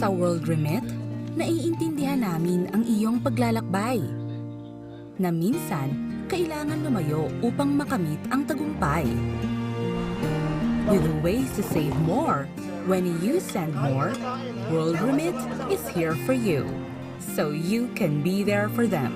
Sa World Remit, naiintindihan namin ang iyong paglalakbay. Na minsan, kailangan lumayo upang makamit ang tagumpay. With ways to save more, when you send more, World Remit is here for you, so you can be there for them.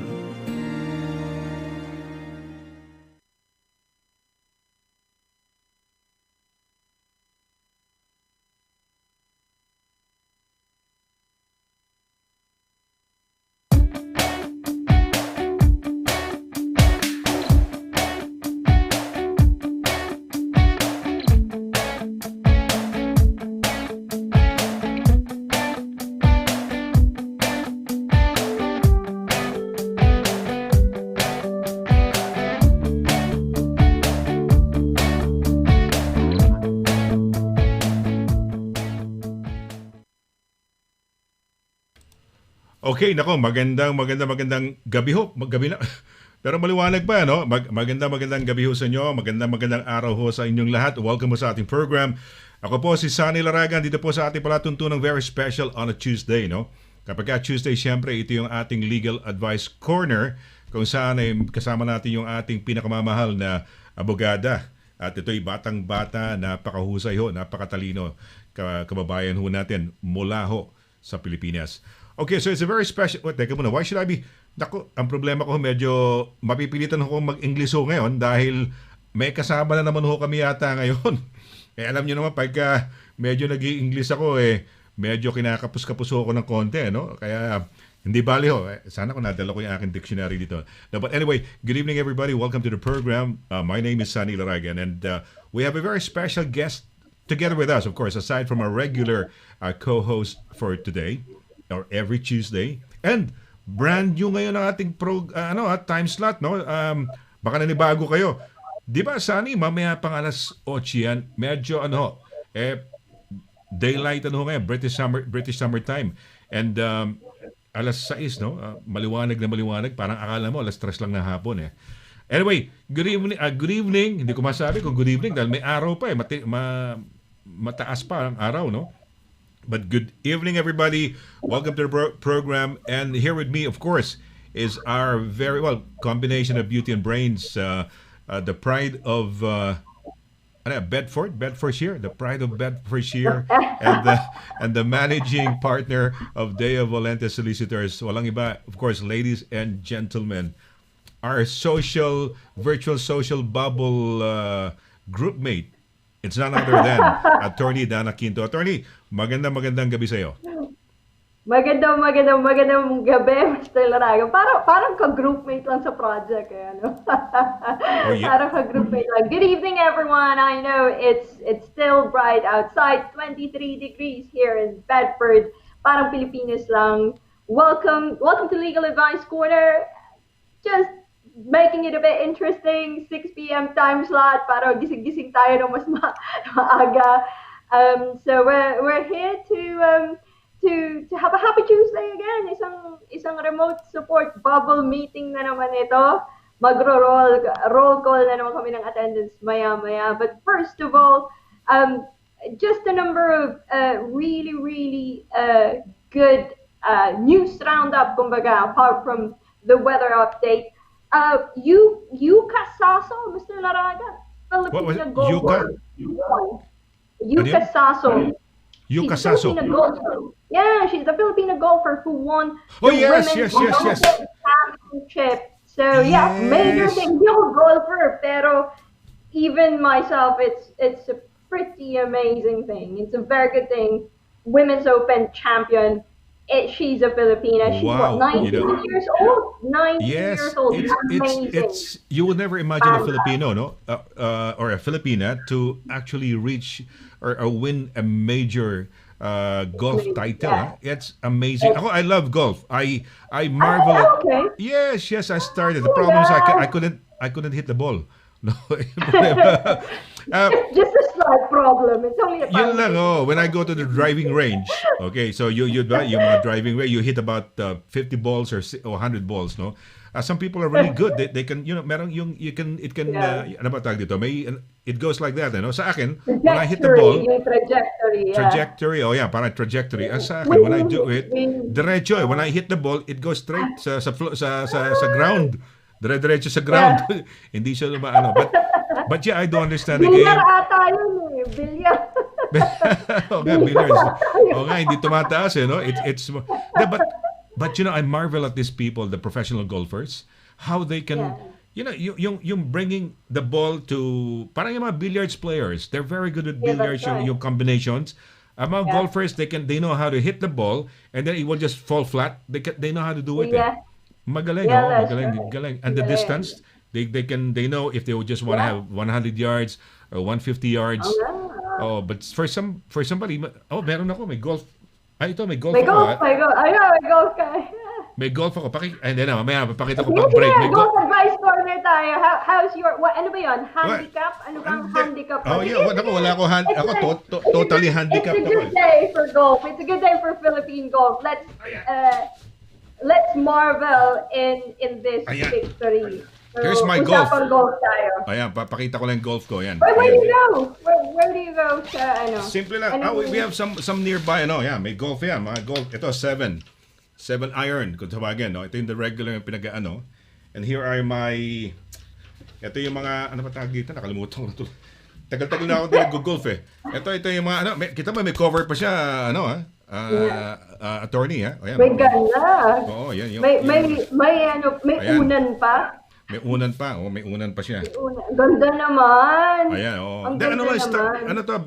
Okay, nako, magandang gabi ho. Gabi na. Pero maliwanag pa, no? Magandang gabi ho sa inyo. Magandang araw ho sa inyong lahat. Welcome ho sa ating program. Ako po si SONNY LARAGAN dito po sa ating palatuntunang very special on a Tuesday, no? Kapag Tuesday, siyempre, ito yung ating Legal Advice Corner kung saan ay kasama natin yung ating pinakamamahal na abogada. At ito'y batang-bata, napakahusay ho, napakatalino kababayan ho natin mula ho sa Pilipinas. Okay, so it's a very special... Teka muna, why should I be... Naku, ang problema ko medyo mapipilitan ako mag-English ho ngayon dahil may kasama na naman ho kami yata ngayon. Alam nyo naman, pagka medyo nag-i-English ako, medyo kinakapos-kapos ho ako ng konti, no? Kaya hindi bali ho. Sana ko nadala ko yung aking dictionary dito. No, but anyway, good evening everybody. Welcome to the program. My name is SONNY LARAGAN and we have a very special guest together with us, of course, aside from our regular co-host for today. Or every Tuesday. And brand new ngayon ang ating time slot, no? Baka nanibago kayo. 'Di ba, Sunny, mamaya pang alas 8 yan. Medyo daylight ngayon, British summer time. And alas 6, no? Maliwanag na maliwanag, parang akala mo alas 3 lang ng hapon . Anyway, good evening. Hindi ko masabi kung good evening dahil may araw pa mataas pa ang araw, no? But good evening, everybody. Welcome to the program. And here with me, of course, is our very, combination of beauty and brains. The pride of Bedfordshire. The pride of Bedfordshire. and the managing partner of VOLENTE Solicitors. Walang iba, of course, ladies and gentlemen. Our virtual social bubble group mate. It's none other than Attorney DANNA Quinto. Attorney, magandang gabi sa iyo. Magandang gabi, Mr. LARAGAN. Parang ka-groupmate lang sa project, ano? Oh, yeah. Parang ka-groupmate lang. Good evening, everyone. I know it's still bright outside, 23 degrees here in Bedford. Parang Pilipinas lang. Welcome to Legal Advice Corner. Just making it a bit interesting, 6 p.m. time slot para gising-gising tayo ng mas maaga. So we're here to have a happy Tuesday again. Isang remote support bubble meeting na naman ito. Roll call na naman kami ng attendance maya-maya. But first of all, just a number of really good news roundup, kumbaga, apart from the weather update. Yuka Saso, Mr. LARAGAN, Filipina golfer. Yuka Saso. Yuka Saso. Yeah, she's a Filipina golfer who won the yes. championship. So yeah, major thing. Hindi ako golfer, pero even myself, it's a pretty amazing thing. It's a very good thing. Women's Open champion. She's a Filipina. She's wow. 19 years old. 19 yes, years old. it's you would never imagine a Filipino, no, or a Filipina to actually reach or win a major golf title. Yeah. It's amazing. I love golf. I marvel at. Okay. Yes. I started. The problem is I couldn't hit the ball. No. Just a slight problem. It's only a yun lang, when I go to the driving range, okay, so you mga driving range, you hit about 50 balls or 100 balls, no? Some people are really good. They can, meron it can ano ba tawag dito? May it goes like that. Ano? Sa akin, when I hit the ball, Yung trajectory, yeah. trajectory, oh yeah, parang trajectory. Sa akin, when I do it, diretso eh. When I hit the ball, it goes straight sa ground. Dire-diretso sa ground. Hindi siya lumaano. But yeah, I don't understand the game. Bilyar ata yun eh. Bilyar. Billiards. Hindi tumataas eh, no? It's yeah, but you know, I marvel at these people, the professional golfers, how they can, you know, yung bringing the ball to, parang yung mga billiards players, they're very good at billiards, right. yung combinations. Mga golfers, they know how to hit the ball, and then it will just fall flat. They know how to do it. Yeah. Magaling, magaling. And the distance, they know if they would just want to have 100 yards or 150 yards. But for somebody, meron ako, may golf. Ito, may golf ako. May golf ka. May golf ako. Hindi na, mamaya, papakita ko pag break. May golf advice corner tayo. How's your, ano ba yun? Handicap? Ano bang handicap? Wala ako, totally handicapped ako. It's a good day for golf. It's a good day for Philippine golf. Let's marvel in this victory. So, here's my golf. Golf tayo. Ayan, papakita ko lang yung golf ko. Yan. Where do you go? Where do you go sa ano? Simple lang. We have some nearby. May golf yan. Mga golf. Ito, 7 iron. Kung tawagin. No? Ito yung the regular yung pinag-ano. And here are my... Ito yung mga... Ano ba tawag dito? Nakalimutan ko ito. Tagal-tagal na ako nag-golf eh. Ito yung mga... Kita mo, may cover pa siya. Attorney, ha? Ayan, may ganda. Oo, yan. May unan pa. May unan pa. May unan pa siya. Ganda naman. Ayan, oo. Ang ganda naman.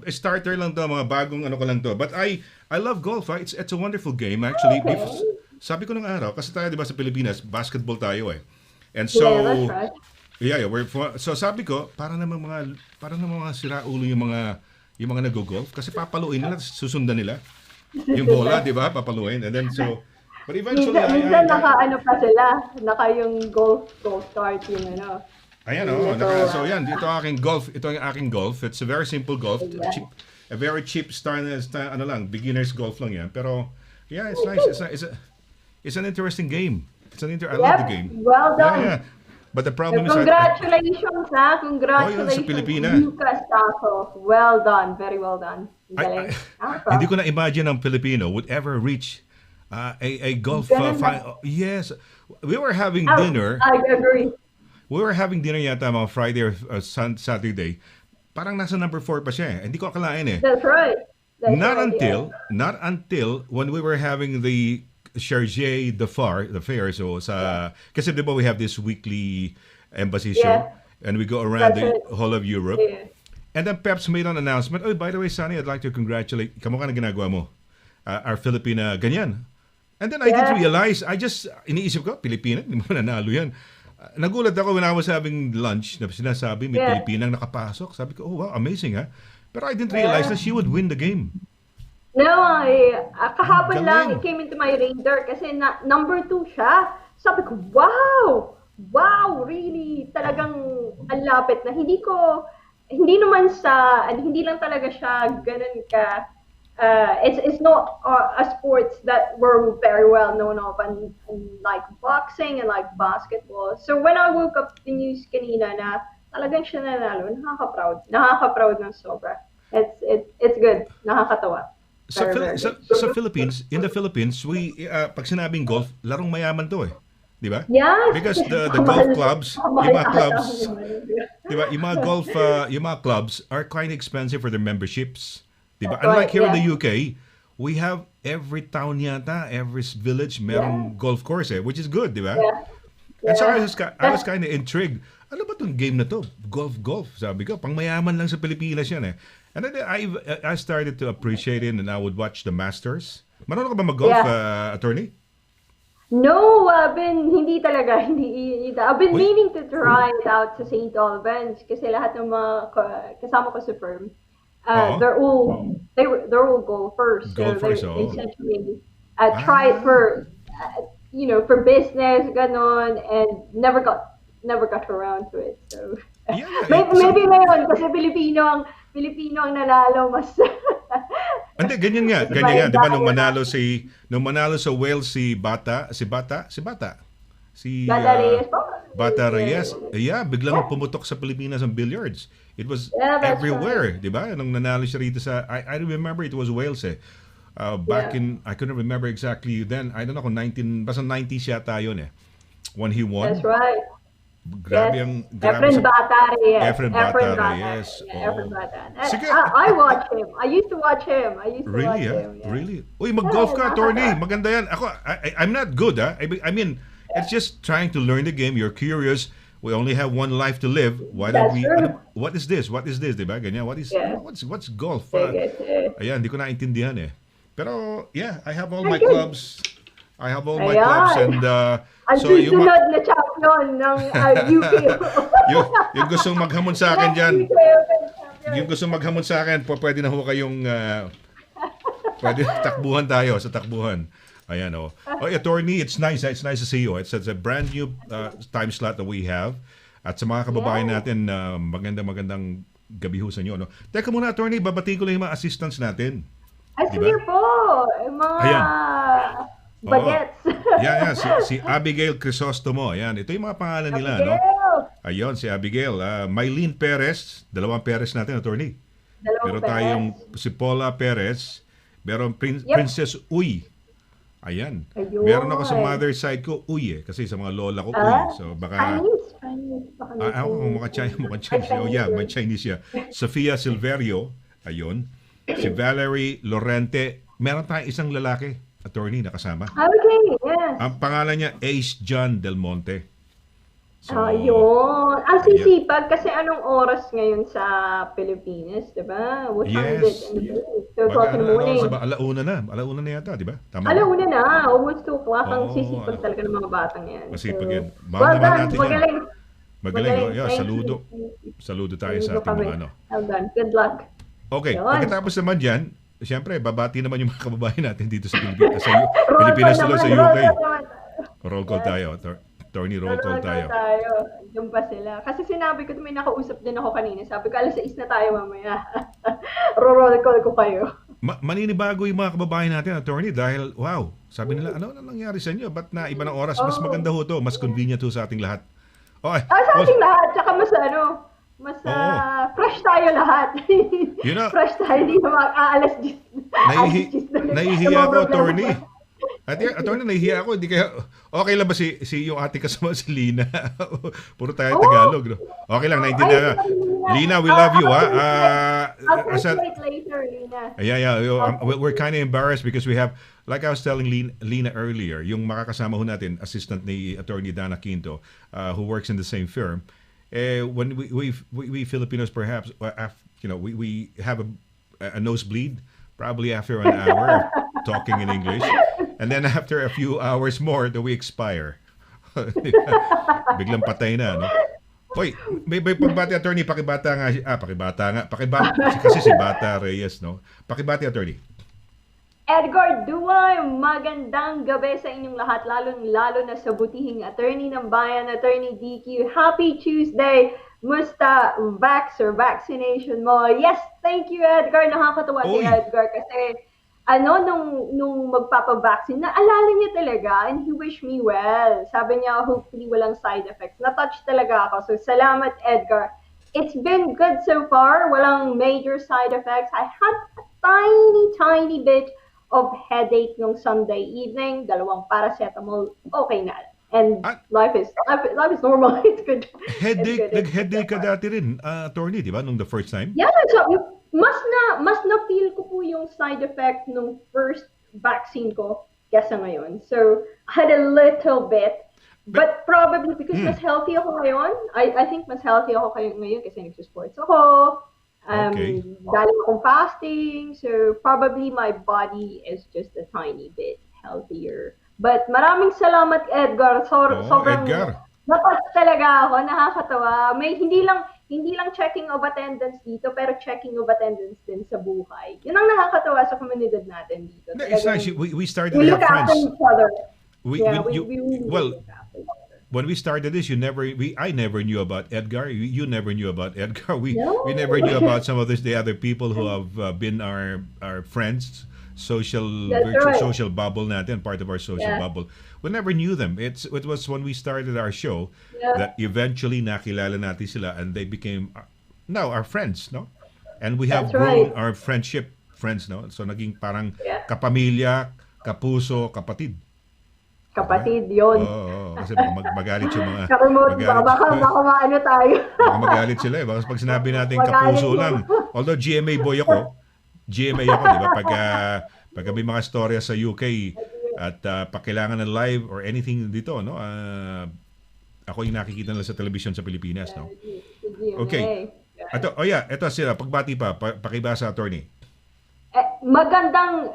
Starter lang to, mga bagong ko lang to. But I love golf. It's a wonderful game actually. Okay. Sabi ko nung araw, kasi tayo 'di ba sa Pilipinas, basketball tayo eh. And so that's right. So sabi ko, para namang mga siraulo yung mga nag-golf kasi papaluin nila, susundan nila. Yung bola, 'di ba? Papaluin. And then but eventually, minsan naka yung golf start yung ano. Ayan, so yan, ito yung aking golf. It's a very simple golf. A very cheap beginner's golf lang yan. Pero, yeah, it's nice. It's an interesting game. I love the game. Well done. Yeah. But the problem is... Congratulations, ha? Congratulations. Sa Pilipinas. Lucas Tasso. Well done. Very well done. Hindi ko na-imagine ang Filipino would ever reach a golf final. Yes. We were having dinner. I agree. We were having dinner yata mga Friday or Saturday. Parang nasa number 4 pa siya eh. Hindi ko akalain eh. That's right. Not until when we were having the Chargé the fair. So kasi diba we have this weekly embassy show and we go around the whole of Europe. Yeah. And then Peps made an announcement. Oh, by the way, Sonny, I'd like to congratulate. Kamukha na ginagawa mo. Our Filipina ganyan. And then I didn't realize, iniisip ko, Pilipina, hindi mo nanalo yan. Nagulat ako when I was having lunch na sinasabi may Pilipinang nakapasok. Sabi ko, oh wow, amazing ha. Pero I didn't realize that she would win the game. No, kahapon lang, it came into my radar kasi number 2 siya. Sabi ko, wow, really, talagang ang lapit na. Hindi lang talaga siya ganun ka. It's not a sports that we're very well known of and like boxing and like basketball. So when I woke up the news kanina na talagang siya nanalo, nakaka-proud ng sobra. It's good, nakakatawa. Sa Philippines, in the Philippines, we pag sinabing golf, larong mayaman to eh. Di ba? Yes. Because the golf clubs, yung mga clubs, di ba? Yung mga clubs are quite expensive for their memberships. Diba? Unlike here in the UK, we have every town yata, every village merong golf course which is good, di ba? And so I was kind of intrigued. Ano ba tong game na to? Golf. Sabi ko, pang mayaman lang sa Pilipinas yan eh. And then I started to appreciate it and I would watch the Masters. Marunong ka ba mag-golf, attorney? No, hindi talaga. I've been meaning to try it out sa St. Albans kasi lahat ng mga kasama ko sa firm. They're all golfers. They essentially try it for for business, ganon, and never got around to it. So maybe ngayon kasi Pilipino ang nanalo mas. Hindi, ganyan nga, 'di ba nung manalo sa Wales si Bata. Bata Reyes po. Bata Reyes. Yeah, biglang pumutok sa Pilipinas ang billiards. It was Yeah, that's everywhere, right. di ba? Nung nanalo siya rito sa, I remember it was Wales eh. Back Yeah. in, I couldn't remember exactly then. I don't know kung 90s yata yun eh. When he That's won. right. Grabe Yes. grabe Efren Bata Reyes. Efren Bata Reyes. Yeah, Efren Oo. Bata. Sige. I watch him. I used to watch him. Really, ah? Yeah. Really? Uy, mag-golf ka, attorney. nakakatawa. Maganda yan. Ako, I'm not good, ah. I mean, it's just trying to learn the game. You're curious. We only have one life to live. Why don't That's we... true. what is this? What is this, di ba? Ganyan. Yeah. What's golf? Sige. Ayan, di ko naintindihan eh. Pero, yeah, I have all my Ayun. clubs. I have all my Ayan. clubs and Ang so yung, susunod na champion ng UK. yung gustong maghamon sa akin dyan, UK Open champion. yung gustong maghamon sa akin, pwede na ho kayong pwede takbuhan tayo sa takbuhan. Ayan oh. Oh, attorney, it's nice. It's nice to see you. It's a brand new time slot that we have. At sa mga kababayan Yeah. natin, magandang gabi ho sa inyo. No? Teka muna, attorney, babati ko lang yung mga assistants natin. Ay, Diba? sige po. Yung mga Ayan. bagets. Yeah. Si Abigail Crisostomo. Ayan, ito yung mga pangalan nila, no? Abigail. Ayun, si Abigail. Mylene Perez, dalawang Perez natin, attorney. Dalawang Meron Perez. tayong si Paula Perez. Meron Yep. Princess Uy. Ayan. Ayun. Meron ako sa mother side ko, Uy eh. Kasi sa mga lola ko, Uy. So baka... Chinese. Baka may Ako, mukhang Chinese. Oh yeah, may Chinese siya. Sofia Silverio. Ayun. Si Valerie Lorente. Meron tayong isang lalaki, attorney, na kasama. Okay, yes. Ang pangalan niya, Ace John Del Monte. So, Ayun. Ang sisipag kasi anong oras ngayon sa Pilipinas, di ba? What time is it Yes. in the morning? 2 o'clock in the morning. Alauna na. Alauna na yata, di ba? Tama ba? Alauna na. Almost 2 o'clock. Ang Oo. sisipag talaga ng mga batang yan. Masipag yan. Mahal Well naman done. natin yan. Magaling. Magaling. Oh, yeah, Thank saludo. you. Saludo tayo sa Saludo ating kami. mga ano. Well done. Good luck. Okay, Yun. pagkatapos naman dyan, siyempre, babati naman yung mga kababayan natin dito sa Pilipinas. Roll Pilipinas call tuloy sa naman, UK. roll call naman. Roll call tayo. Attorney, roll call tayo. Doon pa sila. Kasi sinabi ko, may nakausap din ako kanina. Sabi ko, 6:00 na tayo mamaya. Roll call ko kayo. Maninibago yung mga kababayan natin, attorney, dahil, wow, sabi nila, ano nangyari sa inyo? Ba't na iba ng oras? Mas maganda ho to. Mas convenient ho sa ating lahat. Okay. Sa ating lahat. Tsaka mas Oo. fresh tayo lahat. You know, fresh tayo. Hindi na mag-aalas 10. Nahihiya ako, attorney. Attorney, nahihiya ako. Hindi kaya, okay lang ba si yung ate kasama si Lina? Puro tayo Tagalog, no? Okay lang, naintindihan. Lina, we love you, ha? I'll translate later, Lina. Yeah. We're kind of embarrassed because we have, like I was telling Lina earlier, yung makakasama ho natin, assistant ni Attorney Dana Quinto, who works in the same firm. When we Filipinos perhaps, we have a nosebleed probably after an hour of talking in English, and then after a few hours more, we expire. Biglang patay na, no? Hoy, may pagbati, attorney, pakibata nga. Kasi si Bata Reyes, no? Pakibati, attorney. Edgar Duay, magandang gabi sa inyong lahat, lalo na sa butihing attorney ng bayan, Attorney DQ. Happy Tuesday! Musta vaccination mo? Yes, thank you, Edgar. Nakakatawa si Oy. Edgar kasi nung magpapavaccine, naalala niya talaga and he wished me well. Sabi niya, hopefully walang side effects. Na-touch talaga ako. So, salamat, Edgar. It's been good so far. Walang major side effects. I had a tiny bit of headache nung Sunday evening. 2 paracetamol. Okay na. And life is normal. It's good. Headache, It's good. nag-headache ka dati rin, attorney, di ba, nung the first time? Yeah, so mas na feel ko po yung side effect nung first vaccine ko kesa ngayon. So, I had a little bit, but probably because mas healthy ako ngayon. I think mas healthy ako ngayon kasi nagsusports ako. Okay. Galing akong fasting. So, probably my body is just a tiny bit healthier. But maraming salamat, Edgar. Sobrang Edgar. Napas talaga ako, nakakatawa. May hindi lang checking of attendance dito, pero checking of attendance din sa buhay. Yun ang nakakatawa sa komunidad natin dito. No, it's nice. We started We to look have after friends. each other. We really well, look after each other. when we started this, I never knew about Edgar. You never knew about Edgar. We No. never knew about some of the other people who have been our friends That's virtual right. social bubble natin, part of our social Yeah. bubble. We never knew them. It was when we started our show Yeah. that eventually nakilala natin sila and they became now our friends, no? And we have That's right. grown our friends, no? So naging parang Yeah. kapamilya, kapuso, kapatid. Di ba? Kapatid, yun. Kasi baka magalit yung mga Karemote ba? magalit Baka maano tayo. baka magalit sila eh. Baka pag sinabi natin Magalit kapuso mo. lang. Although GMA ako, di ba? Pag may mga storya sa UK at pakailangan ng live or anything dito, no? Ako yung nakikita nila sa television sa Pilipinas, no? Okay. Ito sila, pagbati pakibasa, attorney. Magandang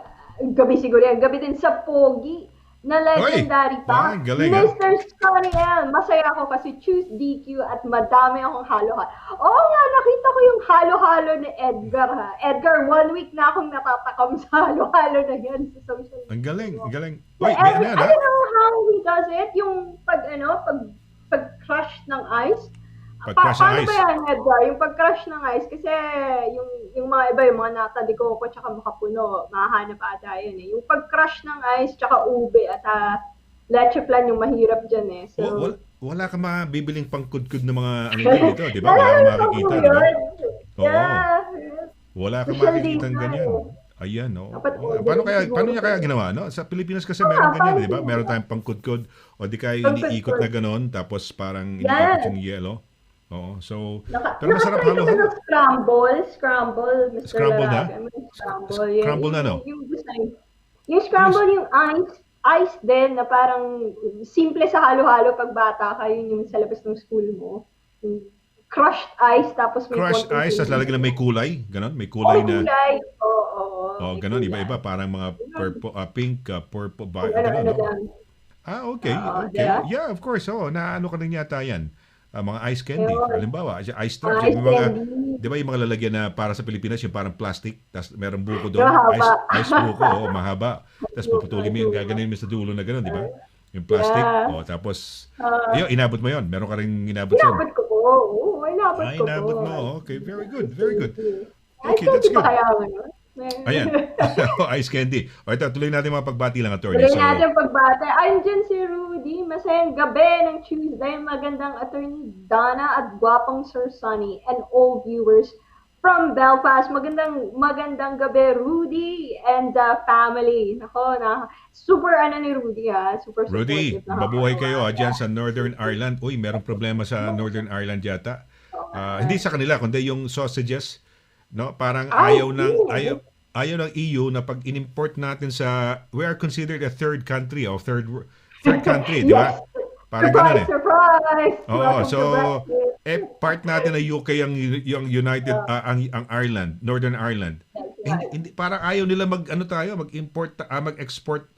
gabi siguro yan. Gabi din sa Pogi na legendary pa. Galing, Mr. Sonny L. Masaya ako kasi choose DQ at madami akong halo-halo. Oo nga, nakita ko yung halo-halo ni Edgar ha. Edgar, 1 week na akong natatakam sa halo-halo na yan sa social media. Ang galing. I don't know how he does it. Yung pag-crush ng ice. Pag-crush ng Paano ice. ba yan, Edgar? Yung pag-crush ng ice, kasi yung mga iba, yung mga nata de coco tsaka makapuno, mahanap ata yun eh. Yung pag-crush ng ice tsaka ube at leche flan yung mahirap dyan eh. So, wala ka mabibiling pangkudkud ng mga ano dito, di ba? Wala ka makikita, di ba? Yeah. Wala ka Social makikita distance. ganyan. Ayan, no. Dapat Paano niya kaya ginawa, no? Sa Pilipinas kasi meron ganyan, di ba? Meron tayong pangkudkud o di kaya iniikot na ganon tapos parang iniikot yung yellow. Oo. So, pero masarap Nakatry ka ba halo-halo. ng scramble, Mr. Scramble na? Laragan? Scramble, yeah. Scramble na, no? Yung scramble, yung ice din, na parang simple sa halo-halo pag bata ka, yun yung sa labas ng school mo. Yung crushed ice, tapos may Crushed konting ice, tapos chili. lalagyan na may kulay. Ganon, may Oh, kulay na. kulay. Oo. Oh, may ganon, kulay. iba-iba. Parang mga purple, pink, purple, Kung ganon, ano-ano no? lang. Okay. diba? Yeah, of course. Naano ka rin yata yan. Mga ice candy. Ayun. Halimbawa, ice drops. Ice Yung mga, candy. di ba yung mga lalagyan na para sa Pilipinas, yung parang plastic, tapos merong buko doon. Mahaba. Ice buko, mahaba. Tapos puputulin mo yun, gaganin mo sa dulo na gano'n, di ba? Yung plastic. Yeah. Tapos, ayun, inabot mo yun. Meron ka rin inabot yun. Inabot ko po. Oo, inabot ko po. Inabot mo. Okay, very good. Ice Okay, candy that's ba good. kaya ngayon? Ayan. Ice candy. O ito, tuloy natin mga pagbati lang, attorney. Tuloy natin pagbate. Andyan si Rudy. Masayang gabi ng Tuesday. Magandang attorney Dana at gwapong Sir Sonny and all viewers from Belfast. Magandang gabi, Rudy and family. Nako, super ni Rudy ha. Super Rudy, supportive na mabuhay kayo dyan sa Northern Ireland. Uy, merong problema sa Northern Ireland yata. Hindi sa kanila, kundi yung sausages. No, parang ayaw ng EU na pag inimport natin we are considered a third country o third country, di ba? Parang gano'n eh. Surprise! Oo, Welcome so to Brexit. part natin ng UK ang United ang Ireland, Northern Ireland. Hindi parang ayaw nila mag-export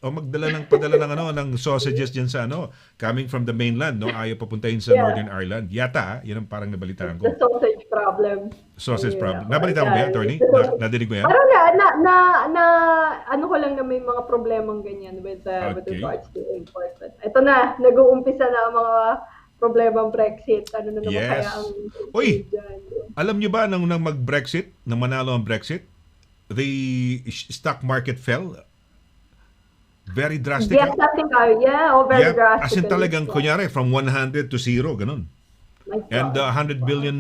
o padala ng sausages diyan sa coming from the mainland, no? Ayaw papuntahin sa Northern Ireland. Yata, yun ang parang nabalitaan ko. The sausage problem. Sausage problem. Nabalitaan mo ba yan, attorney? Nadinig mo yan? Parang ano ko lang na may mga problemang ganyan with regards to import. But ito na, nag-uumpisa na ang mga problemang Brexit. Ano na naman Yes. kaya ang Uy! dyan. Alam niyo ba nang mag-Brexit, nang manalo ang Brexit, the stock market fell very drastically. Yes, I think very drastic. As in talagang kunyari from 100 to 0, ganun. My God. And 100 billion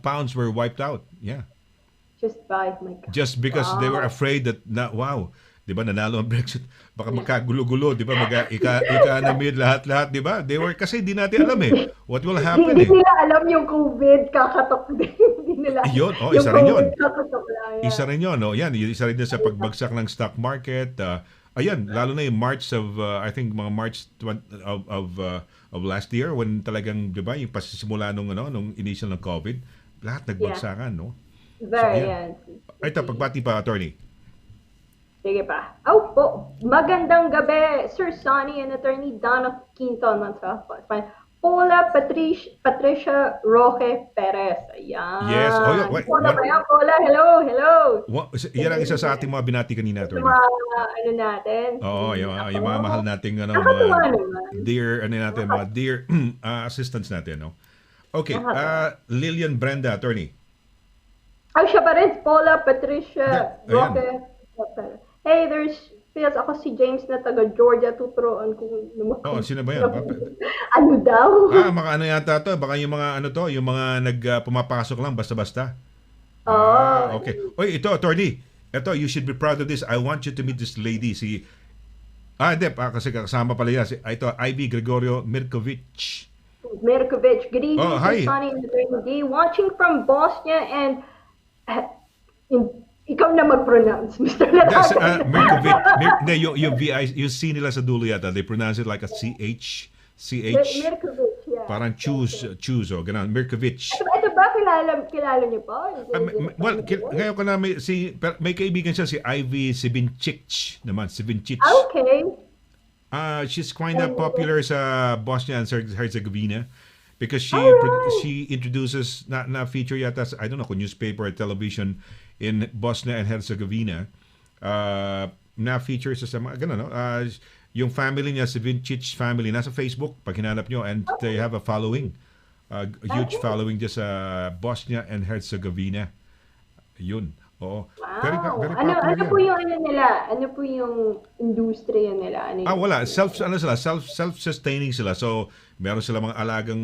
pounds were wiped out. Yeah. Just by, my God. Just because they were afraid that, wow, di ba, nanalo ang Brexit, baka magkagulo-gulo, di ba, economy, lahat-lahat, di ba? Kasi di natin alam what will happen Hindi nila alam yung COVID, kakatok din. Hindi nila Yun, yung isa rin yun. COVID, kakatok lang. Yeah. Isa rin yun, no? Yan, isa rin din sa pagbagsak ng stock market. Ayan, lalo na yung March of, I think, mga March of last year when talagang, di ba, yung pasisimula nung initial ng COVID, lahat nagbagsakan, no? Very, Ito, pagbati pa, attorney. Sige pa. Po. Magandang gabi, Sir Sonny and Attorney Donna Quinto. Paula Patricia Roque Perez. Ayan. Yes. Paula ba yan? Paula, hello. Yan ang isa sa ating mga binati kanina, Sa attorney. mga natin. Oo, yung mga mahal nating Nakatuwa mga naman. mga dear assistants natin, no? Okay, Lillian Brenda, attorney. Ay, siya pa rin, Paula Patricia Ayan. Roque Perez. Hey, feels ako si James na taga Georgia, tuturuan kung Oh, sino ba yan? ano daw? Mga ano yata to, baka yung mga ano to, yung mga pumapasok lang basta-basta. Oh, Okay. Oy, ito, attorney. Ito, you should be proud of this. I want you to meet this lady, hindi, kasi kasama pala yan. Ito, Ivy Gregorio Mirkovic. Mirkovic. Good evening, Oh, hi. Sonny and Trainee. Watching from Bosnia and ikaw na mag-pronounce, Mr. Laragan. Mirkovic. Yung VI, yung C nila sa dulo yata. They pronounce it like a CH. Mirkovic, yeah. Parang choose, ganun. Mirkovic. Ito ba, kilala niyo po? Well, ngayon ko na may kaibigan siya si Ivy Sivincic naman, Sivincic. Okay. She's kind of popular sa Bosnia and Herzegovina because she introduces na feature yata sa, I don't know kung newspaper or television in Bosnia and Herzegovina. Na feature sa mga ganun, no? Yung family niya, Sivincic family, nasa Facebook pag hinanap nyo, and they have a following. Huge following just sa Bosnia and Herzegovina. Yun. Oo. Wow. Very Ano popular po yan. yung ano nila? Ano po yung industriya nila? Wala. Self-sustaining sila. So, meron sila mga alagang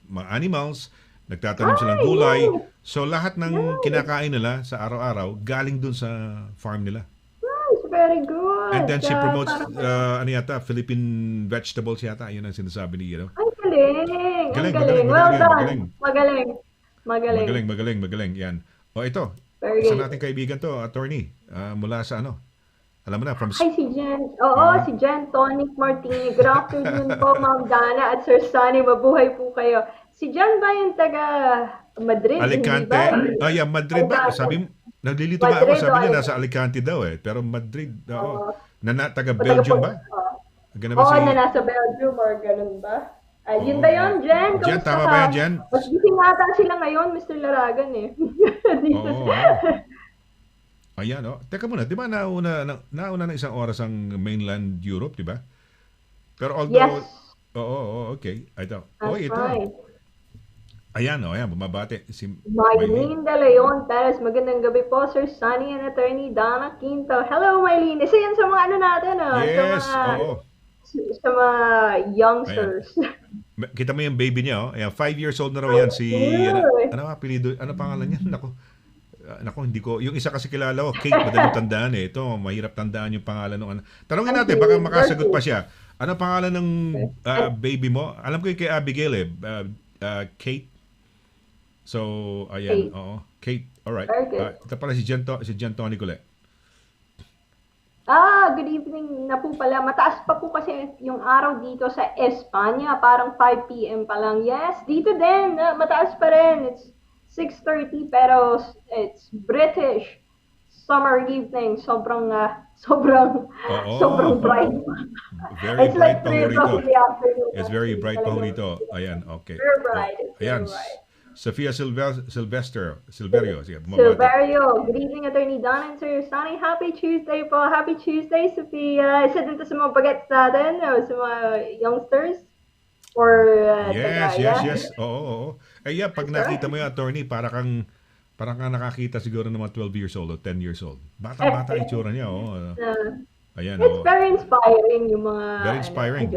mga animals, nagtatanim silang gulay. So, lahat ng kinakain nila sa araw-araw, galing dun sa farm nila. Nice, very good. And then she promotes, Philippine vegetables yata. Yun ang sinasabi ni, Ang galing. Well done. Magaling. Yan. O, ito. Very Isa good. nating kaibigan to, attorney. Mula sa ano? Alam mo na, from... Hi, si Jen. Oo, si Jen Tonic Martini. Good afternoon po, Ma'am Dana at Sir Sonny. Mabuhay po kayo. Si Jen ba yung taga Madrid? Alicante. Hindi ba? Madrid ba? Sabi, naglilito nga ako. Sabi niya, nasa Alicante daw eh. Pero Madrid, oo. Taga Belgium ba? Ganun ba Oo, na nasa Belgium or ganun ba? Yun ba yun, Jen? Jen, Kamusta tama ka? ba yan, Jen? Mas gising ata sila ngayon, Mr. Laragan eh. Dito Oo. sa- Ayan, Teka muna, di ba nauna ng isang oras ang mainland Europe, di ba? Pero although... Yes. Oo, okay. Ito. That's Ito. right. Ayan, bumabate. Si Mylene De Leon Perez, magandang gabi po, Sir Sonny and Attorney Dana Quinto. Hello, Mylene. Isa yan sa mga ano natin, Yes, sa mga, oo. sa mga youngsters. Kita mo yung baby niya, Ayan, 5 years old na raw yan. Ano pangalan niya? Nako, hindi ko. Yung isa kasi kilala ko, Kate, madaling tandaan eh. Ito, mahirap tandaan yung pangalan ng ano. Tanungin natin, baka makasagot pa siya. Ano pangalan ng baby mo? Alam ko yung kay Abigail eh. Kate. So, ayan. Kate. Oo. Kate. Alright. Okay. Ito pala si Jen Tony Colette. Good evening na po pala. Mataas pa po kasi yung araw dito sa Espanya. Parang 5 p.m. pa lang. Yes, dito din. Mataas pa rin. It's 6:30 pero it's British summer evening. Sobrang bright. Very It's bright like pa 3 ho o'clock rito. in the afternoon. It's very bright pa ho rito. Ayan, okay. Very bright. It's Ayan. very bright. Sofia Silverio. Sige, bumabati. Silverio, good evening, Attorney Don and Sir Sonny. Happy Tuesday po. Happy Tuesday, Sophia. Isa din to sa mga bagets natin, sa mga youngsters. Or, Yes. Oo. Pag nakita mo yung attorney, para kang nakakita siguro ng mga 12 years old o 10 years old. Bata-bata yung itsura niya, Ayan, It's very inspiring yung mga... Very inspiring.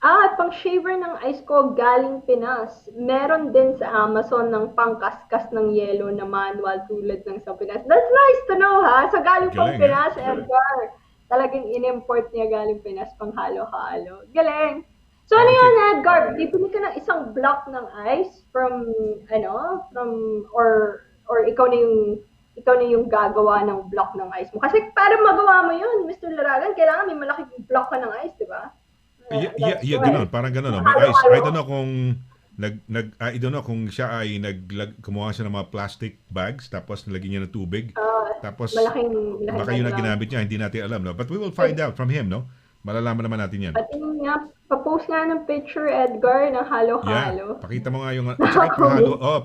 At pang shaver ng ice ko galing Pinas. Meron din sa Amazon ng pangkaskas ng yelo na manual tulad ng sa Pinas. That's nice to know, ha? Sa galing pang Galing, Pinas, Edgar. Talagang in-import niya galing Pinas pang halo-halo. Galing. So ano Okay. yun, Edgar? Bibili ka ng isang block ng ice or ikaw na yung gagawa ng block ng ice mo. Kasi para magawa mo yun, Mr. Laragan, kailangan may malaking block ka ng ice, di ba? Ganun, parang ganun. May ice. I don't know kung I don't know kung siya ay kumuha siya ng mga plastic bags tapos nilagyan niya ng tubig. Tapos baka yun ang ginamit niya, hindi natin alam, no? But we will find out from him, no? Malalaman naman natin yan. At yun nga, pa-post nga ng picture, Edgar, ng halo-halo. Yeah, pakita mo nga yung saka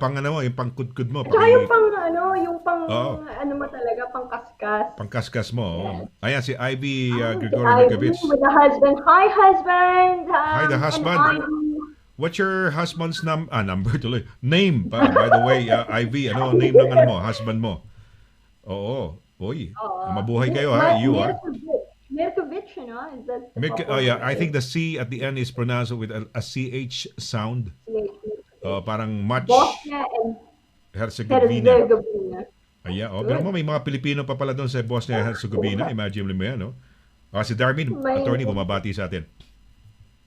pang halo, yung pangkudkud mo. Tsaka yung ano mo talaga, pangkaskas. Pangkaskas mo. Yes. Ayan, si Ivy Ivy Gregorio Mirkovic. with the husband. Hi, husband! Hi, the husband. And Ivy. What's your husband's number tuloy? Name, by the way, Ivy, name ng husband mo? Oo. Oy, Uh, mabuhay kayo ha, you ha. Mirkovic, you know, is that the Oh proper yeah, I word? think the C at the end is pronounced with a CH sound. Mirkovic. Parang much Bosnia and Herzegovina. Herzegovina. Ayan, biro mo, Good. may mga Pilipino pa pala doon sa Bosnia and Herzegovina. Imagine mo yan, no? Si Darwin, May attorney, bumabati sa atin.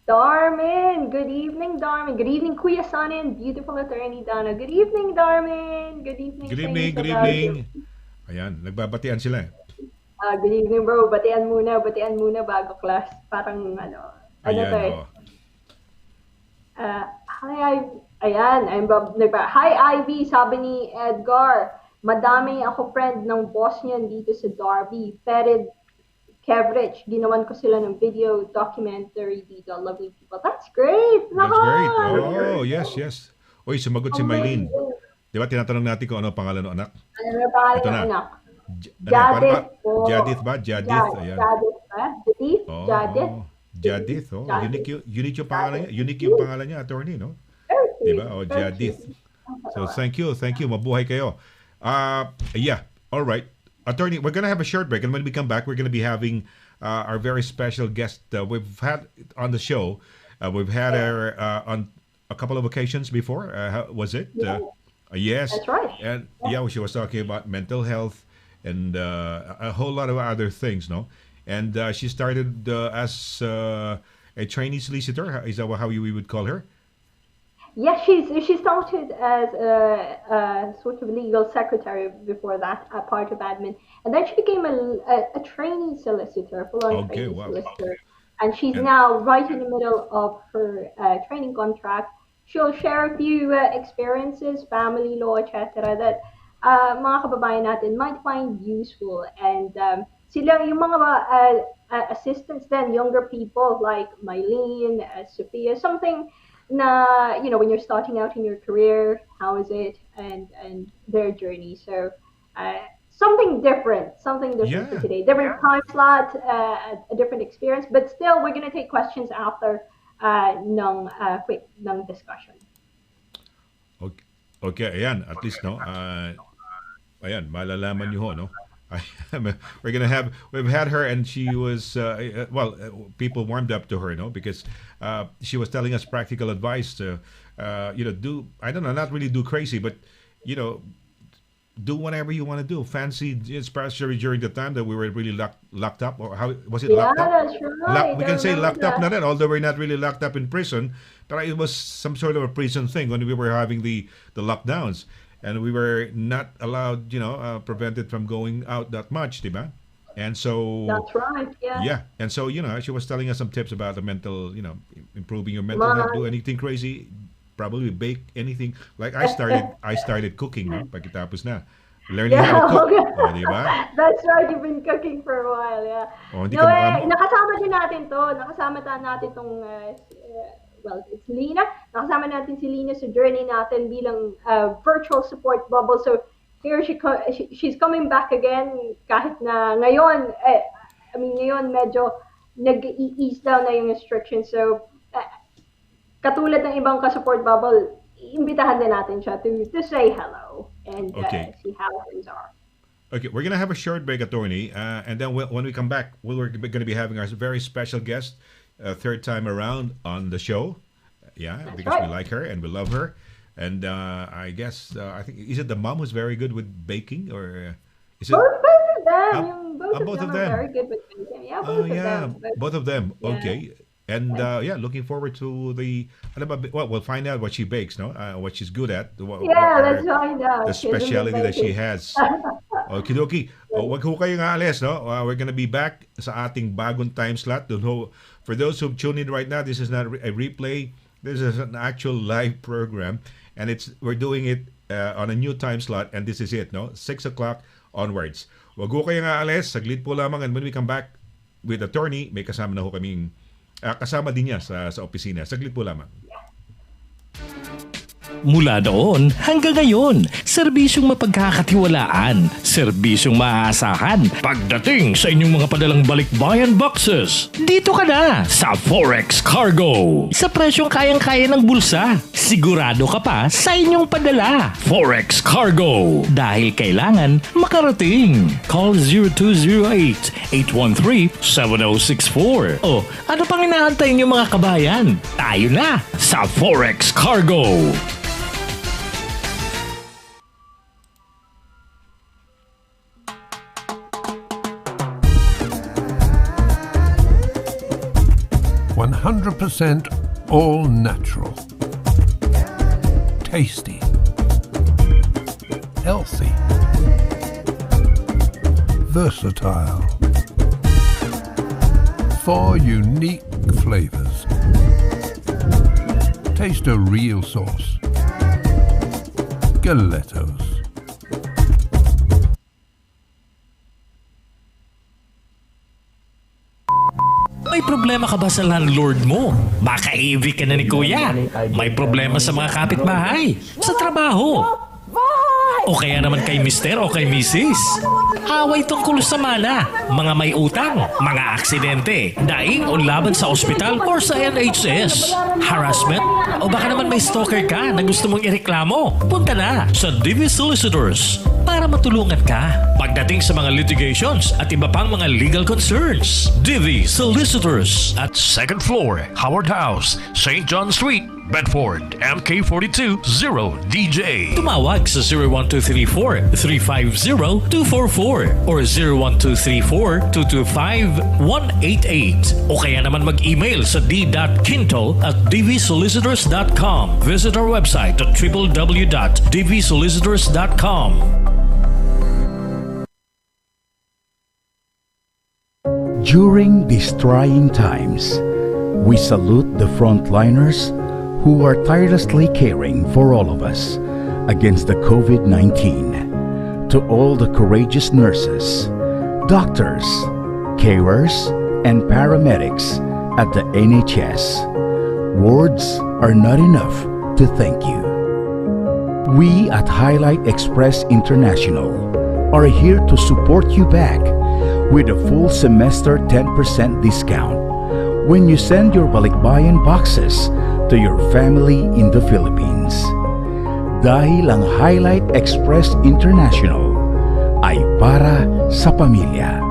Darmin. Good evening, Darmin. Good evening, Kuya Sonny and beautiful attorney Dana. Good evening, Darmin. Good evening Good sa inyo evening, sa good Belgium. evening. Ayan, nagbabatian sila. Good evening, bro. Batian muna bago class. Parang ano to Ayan, eh. oh. Ayan, Hi, Ivy, sabi ni Edgar. Madami ako friend ng Bosnian dito sa Derby. Ferid Kevrich. Ginawan ko sila ng video documentary dito. Lovely people. That's great! That's great. Naka! Oh, yes, yes. Uy, sumagot si Amazing. Mylene. Di ba tinatanong natin kung ano ang pangalan ng anak? Ano na pangalan Ito ng na. anak? Paano ba? Jadith po. Jadith ba? Jadith. Ayan. Jadith ba? Jadith? Oh, Jadith? Jadith. Oh, Jadith. unique yung pangalan niya. Unique yung pangalan niya, attorney, no? Very Di cute. ba? Oh, Very Jadith. cute. So, thank you. Mabuhay kayo. Yeah. All right. Attorney, we're gonna have a short break, and when we come back, we're gonna be having our very special guest. We've had on the show. We've had her on a couple of occasions before. Was it? Yes. That's right. And yeah, she was talking about mental health and a whole lot of other things, no? And she started as a trainee solicitor. Is that how we would call her? Yes, she started as a sort of legal secretary before that, a part of admin, and then she became a trainee solicitor, full-on Okay, trainee wow. solicitor, and she's And now right in the middle of her training contract. She'll share a few experiences, family law, etc., that mga kababayan natin might find useful, and sila yung mga assistants then, younger people like Mylene, Sophia, something na, you know, when you're starting out in your career, how is it, and their journey. So something different for yeah. today. Different time slot, a different experience, but still we're gonna take questions after quick discussion. Okay, okay, ayan, at least, no? Ayan, malalaman nyo ho, no? We've had her, and she was, people warmed up to her, no? Because she was telling us practical advice to, I don't know, not really do crazy, but, do whatever you want to do. Fancy, especially during the time that we were really locked up, or how was it, Yeah, locked up? that's right. We I can say remember locked up that. na rin, although we're not really locked up in prison, but it was some sort of a prison thing when we were having the lockdowns, and we were not allowed, prevented from going out that much, diba? And so, That's right. Yeah. yeah, and so, she was telling us some tips about the mental, improving your mental health. Do Man. anything crazy, probably bake anything. Like I started cooking, no? Pagkatapos na. Learning how to cook. Okay. O, diba? That's right. You've been cooking for a while, yeah. O, hindi No, ka mukha mo. nakasama din natin to. Nakasama natin tong, it's Lina. Nakasama natin si Lina sa journey natin bilang virtual support bubble. So here she's coming back again kahit na ngayon, ngayon medyo nag-ease down na yung restrictions. So katulad ng ibang ka-support bubble, imbitahan din natin siya to say hello and Okay. see how things are. Okay, we're gonna have a short break, attorney, and then when we come back, we're gonna be having our very special guest, third time around on the show. Yeah, That's because we right. like her and we love her, and I guess I think, is it the mom who's very good with baking, or is it? Both of them, Ah, both of them are very good with baking. Yeah, Oh both of yeah, them. But, both of them. yeah. Okay. And yeah, looking forward to we'll find out what she bakes, no? What she's good at. Let's find out. The She's a big specialty that she baker. has. Okie dokie. Wag ho kayong aalis, no? We're gonna be back sa ating bagong time slot. For those who've tuned in right now, this is not a replay. This is an actual live program, and we're doing it on a new time slot, and this is it, no? 6 o'clock onwards. Wag ho kayong aalis. Saglit po lamang, and when we come back with attorney, may kasama na ho kaming kasama din niya sa opisina. Saglit po lamang. Mula doon hanggang ngayon, serbisyong mapagkakatiwalaan, serbisyong maaasahan pagdating sa inyong mga padalang balikbayan boxes. Dito ka na sa Forex Cargo. Sa presyong kayang-kaya ng bulsa, sigurado ka pa sa inyong padala. Forex Cargo. Dahil kailangan makarating. Call 0208-813-7064. O ano pang inaantay niyo mga kabayan? Tayo na sa Forex Cargo. 100% all natural, tasty, healthy, versatile. 4 unique flavors. Taste a real sauce. Galettos. May problema ka ba sa landlord mo? Baka AV ka na ni Kuya. May problema sa mga kapitbahay, sa trabaho. O kaya naman kay Mister o kay Mrs. Away tungkol sa mana, mga may utang, mga aksidente, daing o laban sa ospital or sa NHS, harassment, o baka naman may stalker ka na gusto mong ireklamo. Punta na sa DV Solicitors para matulungan ka pagdating sa mga litigations at iba pang mga legal concerns. DV Solicitors at 2nd floor, Howard House, St. John Street, Bedford, MK42 0DJ. Tumawag sa 01234-350-244 or 01234-225-188 o kaya naman mag-email sa d.quinto@dvsolicitors.com. Visit our website at www.dvsolicitors.com. During these trying times, we salute the frontliners who are tirelessly caring for all of us against the COVID-19. To all the courageous nurses, doctors, carers, and paramedics at the NHS, words are not enough to thank you. We at Highlight Express International are here to support you back with a full semester 10% discount when you send your balikbayan boxes to your family in the Philippines. Dahil ang Highlight Express International ay para sa pamilya.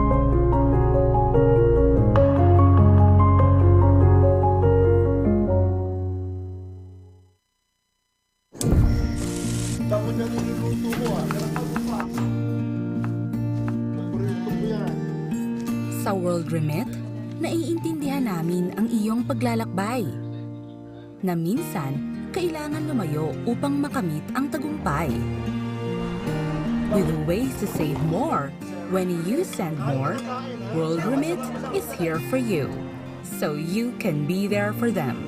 Sa World Remit, naiintindihan namin ang iyong paglalakbay na minsan kailangan lumayo upang makamit ang tagumpay. With ways to save more, when you send more, World Remit is here for you, so you can be there for them.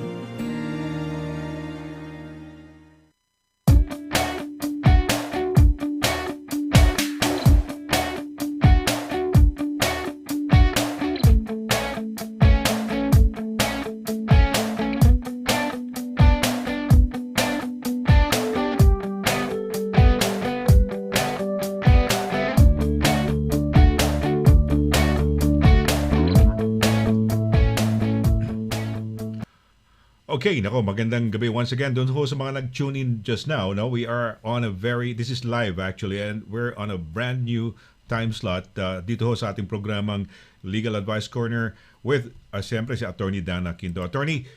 Okay, nako, magandang gabi once again. Doon ho sa mga nag-tune in just now, no, we are on a this is live actually, and we're on a brand new time slot dito ho sa ating programang Legal Advice Corner with, siyempre, si Attorney DANNA Quinto. Attorney,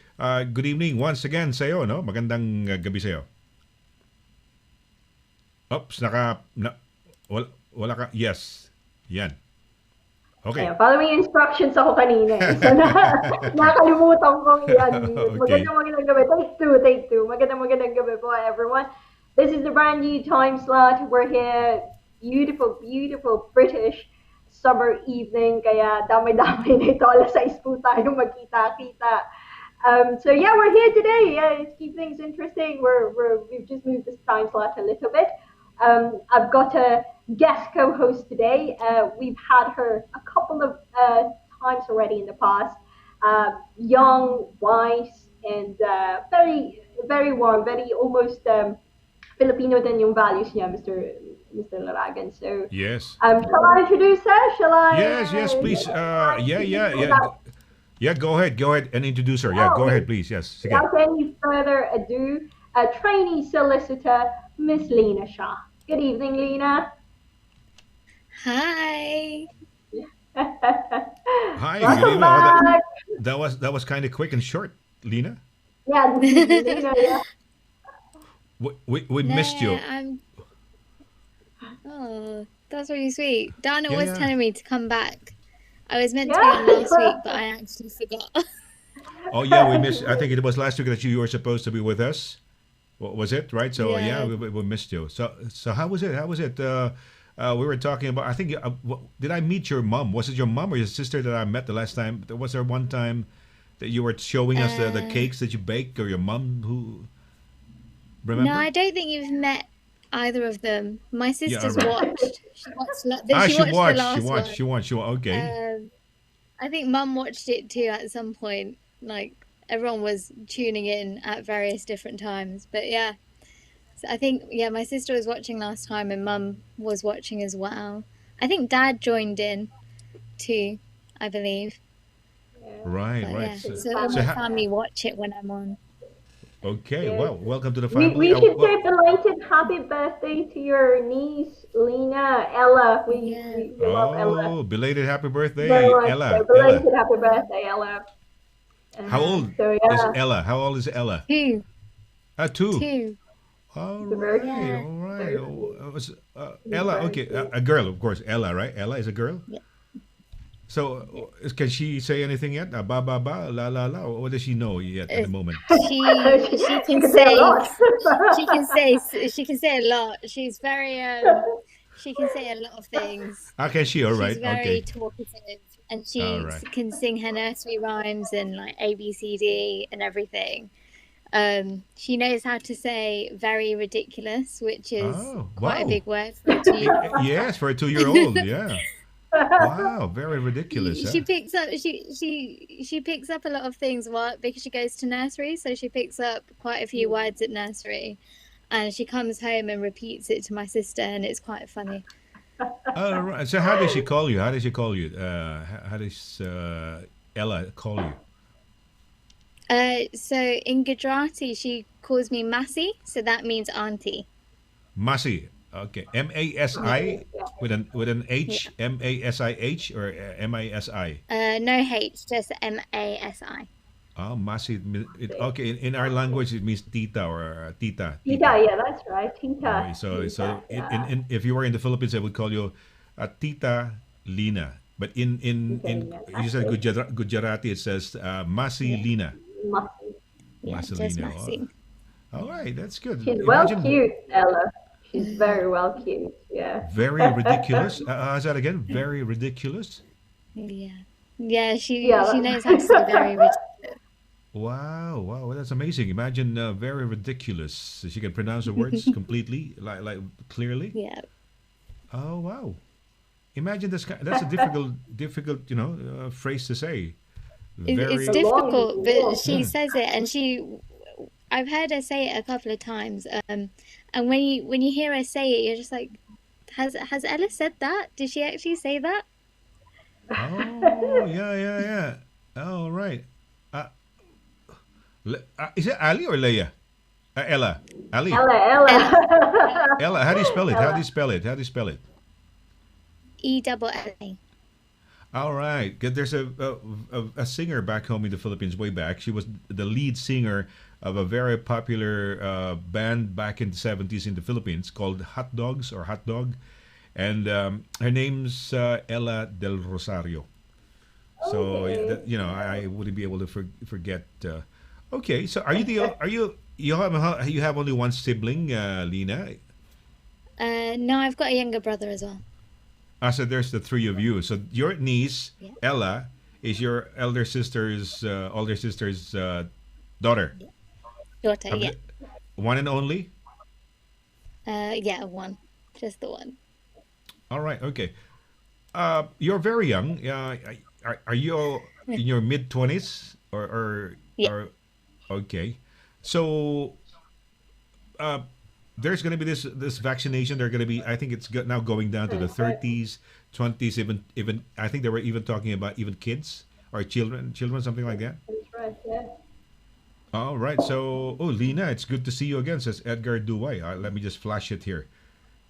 good evening once again sa iyo, no? Magandang gabi sa iyo. Oops, wala ka, yes, yan. Okay. Ayan, following instructions ako kanina. So, nakalimutan kong i-unmute. Okay. Magandang gabi. Take two. Magandang gabi po, everyone. This is the brand new time slot. We're here. Beautiful, beautiful British summer evening. Kaya damay-damay na ito. Alas 6 po tayo magkita-kita. So yeah, we're here today. To keep things interesting. We've just moved this time slot a little bit. I've got a guest co-host today. We've had her a couple of times already in the past. Young, wise, and very very warm, very almost Filipino din yung values niya, Mr. Laragan. So, Yes. shall I introduce her? Shall I? Yes, please. Yeah, go ahead and introduce her. Yeah, go ahead, please. Yes. Sige. Without any further ado, trainee solicitor, Miss Lina Shah. Good evening, Lina. Hi. Hi, good Welcome evening. back. That was kind of quick and short, Lina. Yeah, Lina, yeah. We missed you. Oh, that's really sweet. Dana Yeah, was yeah. telling me to come back. I was meant to be Yeah. on last week, but I actually forgot. Oh yeah, we missed. I think it was last week that you were supposed to be with us. What was it? Right. So Yeah. we missed you. So how was it? How was it? We were talking about. I think. Did I meet your mom? Was it your mom or your sister that I met the last time? Was there one time that you were showing us the cakes that you baked, or your mom who? Remember? No, I don't think you've met either of them. My sister's alright. watched. She watched. She The watched. last She watched. Okay. I think Mum watched it too at some point. Like everyone was tuning in at various different times. But yeah, so I think my sister was watching last time, and Mum was watching as well. I think Dad joined in too, I believe. Right. But, Right. yeah. So all my ha- family watch it when I'm on. okay. Yeah. Well, welcome to the We family. should say belated happy birthday to your niece, Lina, Ella. We love Ella. Oh, belated happy birthday, Very much. Ella. So belated happy birthday, Ella. How old So, is yeah. Ella? How old is Ella? 2. 2. 2. All Very right, good. all right. Ella, okay, a girl, of course. Ella, right? Ella is a girl. Yeah. So, can she say anything yet? Ba ba ba, la la la. Or what does she know yet at the moment? She She can can say a say lot. she can say a lot. She's very she can say a lot of things. Can she? All right, She's very okay. talkative, and she All right. can sing her nursery rhymes and like ABCD and everything. She knows how to say very ridiculous, which is Oh, quite a wow. big word for a 2-year-old. Yes, for a 2-year-old. Yeah. Wow, very ridiculous. She Huh? picks up she picks up a lot of things because she goes to nursery, so she picks up quite a few words at nursery, and she comes home and repeats it to my sister, and it's quite funny. All right. So, how does she call you? How does she call you? How does Ella call you? So in Gujarati she calls me Masi, so that means auntie. Masi. Okay. Masi with an H. MasiH or MISI. No H, just MASI. Oh, Masi. Okay. In our language, it means tita or tita. Tita, yeah, that's right. Tita. Okay, so Tita, yeah. if you were in the Philippines, I would call you Tita Lina. But in Lina, you said Gujarati, it says Masi Lina. Masi. Yeah, Masi just Lina. Masi. All right, that's good. She's well Imagine- cute, Ella. She's very well cute. Yeah. Very ridiculous. Is that again? Very ridiculous. Yeah, she Yeah. knows how to say very ridiculous. Wow, that's amazing. Imagine very ridiculous. She can pronounce the words completely, like clearly. Yeah. Oh wow! Imagine this. That's a difficult, phrase to say. It's A difficult, long- but she says it, and I've heard her say it a couple of times. And when you hear her say it, you're just like, has Ella said that? Did she actually say that? Oh yeah. Oh right. Is it Ali or Leia? Ella. Ali. Ella. Ella. How do you spell it? How do you spell it? ELLA. All right. 'Cause there's a singer back home in the Philippines way back. She was the lead singer of a very popular band back in the 70s in the Philippines called Hot Dogs or Hot Dog. And her name's Ella Del Rosario. So, I wouldn't be able to forget. Okay. So you have only one sibling, Lina? No, I've got a younger brother as well. So there's the three of you. So your niece, Yeah. Ella, is your older sister's daughter. Daughter, Have yeah. you- One and only? Yeah, one. Just the one. All right, okay. You're very young. Are you in your mid-20s? Yeah. Or okay. So uh, there's going to be this vaccination. They're going to be. I think it's now going down to the That's right. 30s, 20s, even. I think they were even talking about even kids or children, something like that. That's right. Yeah. All right. So, oh, Lina, it's good to see you again. Says Edgar Duway. Let me just flash it here.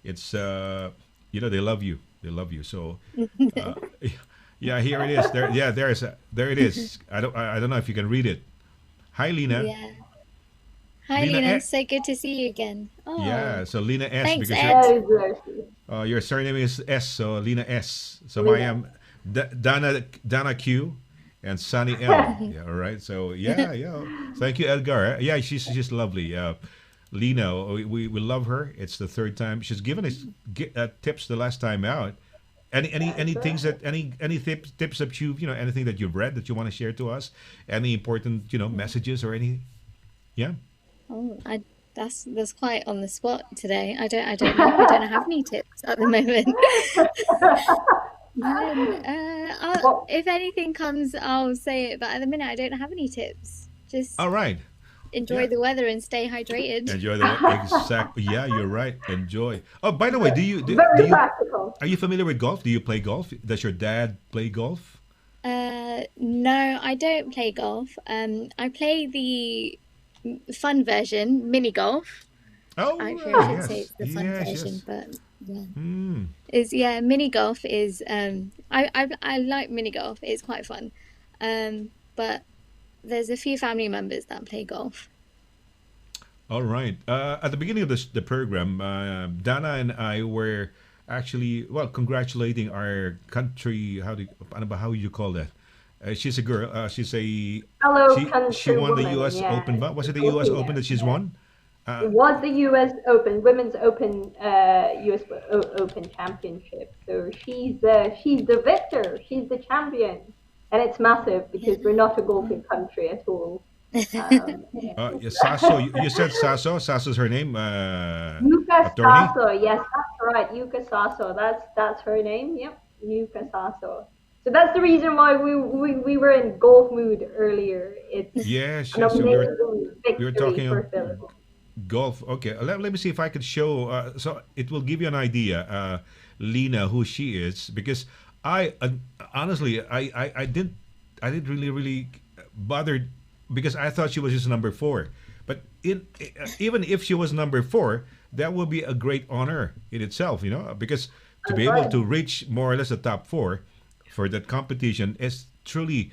It's they love you. They love you. So, uh, yeah, here it is. There, yeah, there it is. I don't know if you can read it. Hi, Lina. Yeah. Hi, Lina. Lina. So good to see you again. Oh, Yeah. So Lina S thanks, because Ed. Very blessed. your surname is S. So Lina S. So I Lina. am Dana Q. And Sunny L. Yeah, all right. So yeah. Thank you, Edgar. Yeah, she's lovely. Lina, we love her. It's the third time she's given us tips the last time out. Any things that any tips that you've anything that you've read that you want to share to us? Any important messages or any? Yeah. Oh, that's quite on the spot today. I don't know. I don't have any tips at the moment. Well, If anything comes, I'll say it. But at the minute, I don't have any tips. Just All right. enjoy Yeah. the weather and stay hydrated. Enjoy the exact. Yeah, you're right. Enjoy. Oh, by the way, very practical. are you familiar with golf? Do you play golf? Does your dad play golf? No, I don't play golf. I play the fun version, mini golf. Oh, Actually, I should say yes, it's the fun yes, version, yes. but yeah. Hmm. Mini golf is I like mini golf. It's quite fun. But there's a few family members that play golf. All right. At the beginning of the program, Dana and I were actually congratulating our country. How you call that? She's a girl. She's a Fellow she won the countrywoman, U.S. yeah. Open. Was it the U.S. Open that she's won? It was the U.S. Open, Women's Open, U.S. Open Championship. So she's the victor. She's the champion, and it's massive because we're not a golfing country at all. Yeah, Sasso. You said Sasso. Sasso's her name. Yuka Attorney. Sasso, yes, that's right. Yuka Sasso, that's her name. Yep, Yuka Sasso. So that's the reason why we were in golf mood earlier. It's Yes, an yes. So amazing we were victory talking for Philippines. golf. Okay, let me see if I could show. So it will give you an idea, Lina, who she is, because I honestly I didn't really bother because I thought she was just number 4. But even if she was number 4, that would be a great honor in itself, because to be able right. to reach more or less the top 4 for that competition is truly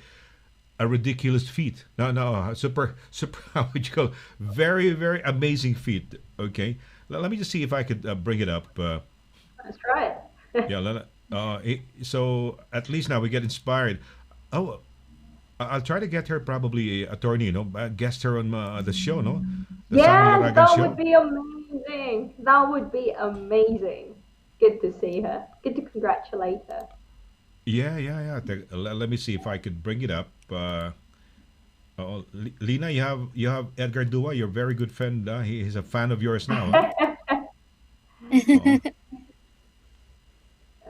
a ridiculous feat. No, super. How would you call? Very, very amazing feat. Okay, let me just see if I could bring it up. That's right. Yeah, so at least now we get inspired. Oh, I'll try to get her probably attorney. Guest her on the show. No, the Sonny Yes, LARAGAN that show. would be amazing. That would be amazing. Good to see her. Good to congratulate her. Yeah. Let me see if I could bring it up. Lina, you have Edgar Dua, your very good friend. He's a fan of yours now. Huh?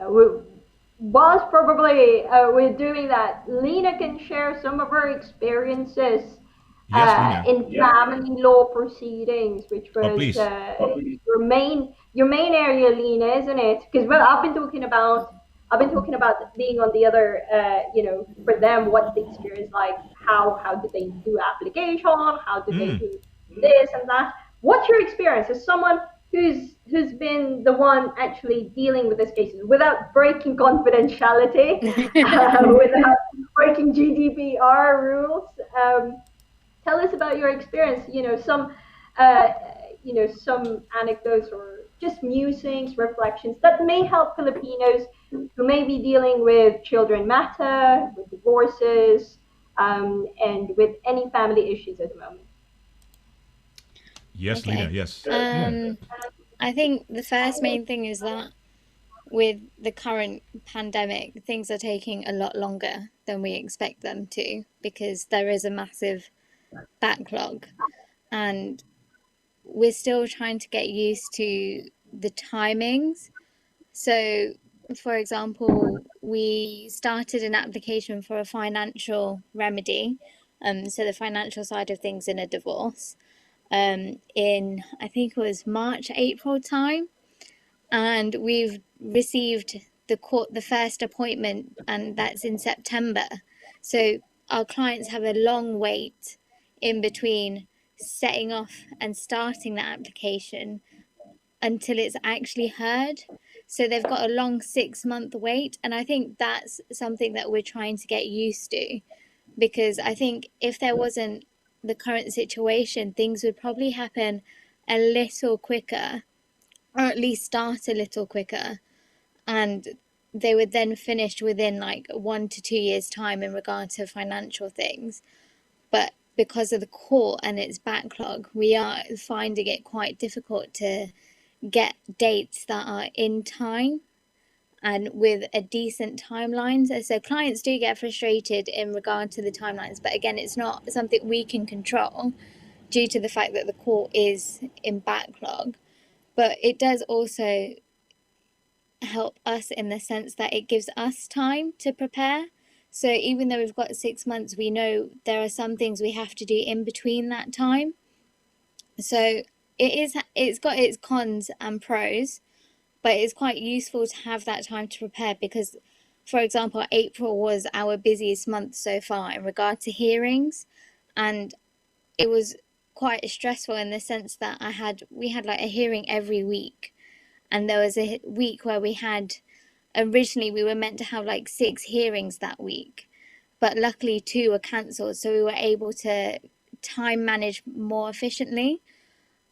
Oh. Whilst probably we're doing that, Lena can share some of her experiences Yes, Lina. in family law proceedings, which was Please. your main area, Lena, isn't it? Because I've been talking about being on the other, for them, what's the experience like? How did they do application? How did they do this and that? What's your experience as someone who's been the one actually dealing with these cases without breaking confidentiality, without breaking GDPR rules? Tell us about your experience. Some anecdotes or just musings, reflections that may help Filipinos who may be dealing with children matter, with divorces, and with any family issues at the moment. Yes, Okay. Lina. Yes. I think the first main thing is that with the current pandemic, things are taking a lot longer than we expect them to because there is a massive backlog and we're still trying to get used to the timings. So, for example, we started an application for a financial remedy, so the financial side of things in a divorce. in, I think it was March, April time. And we've received the first appointment, and that's in September. So our clients have a long wait in between setting off and starting the application until it's actually heard. So they've got a long 6-month wait. And I think that's something that we're trying to get used to, because I think if there wasn't the current situation, things would probably happen a little quicker, or at least start a little quicker, and they would then finish within like 1 to 2 years time in regard to financial things. But because of the court and its backlog, we are finding it quite difficult to get dates that are in time and with a decent timeline. So clients do get frustrated in regard to the timelines, but again, it's not something we can control due to the fact that the court is in backlog. But it does also help us in the sense that it gives us time to prepare. So even though we've got 6 months, we know there are some things we have to do in between that time. So it's got its cons and pros, but it's quite useful to have that time to prepare, because, for example, April was our busiest month so far in regard to hearings, and it was quite stressful in the sense that we had like a hearing every week, and there was a week where originally we were meant to have like 6 hearings that week, but luckily 2 were cancelled, so we were able to time manage more efficiently.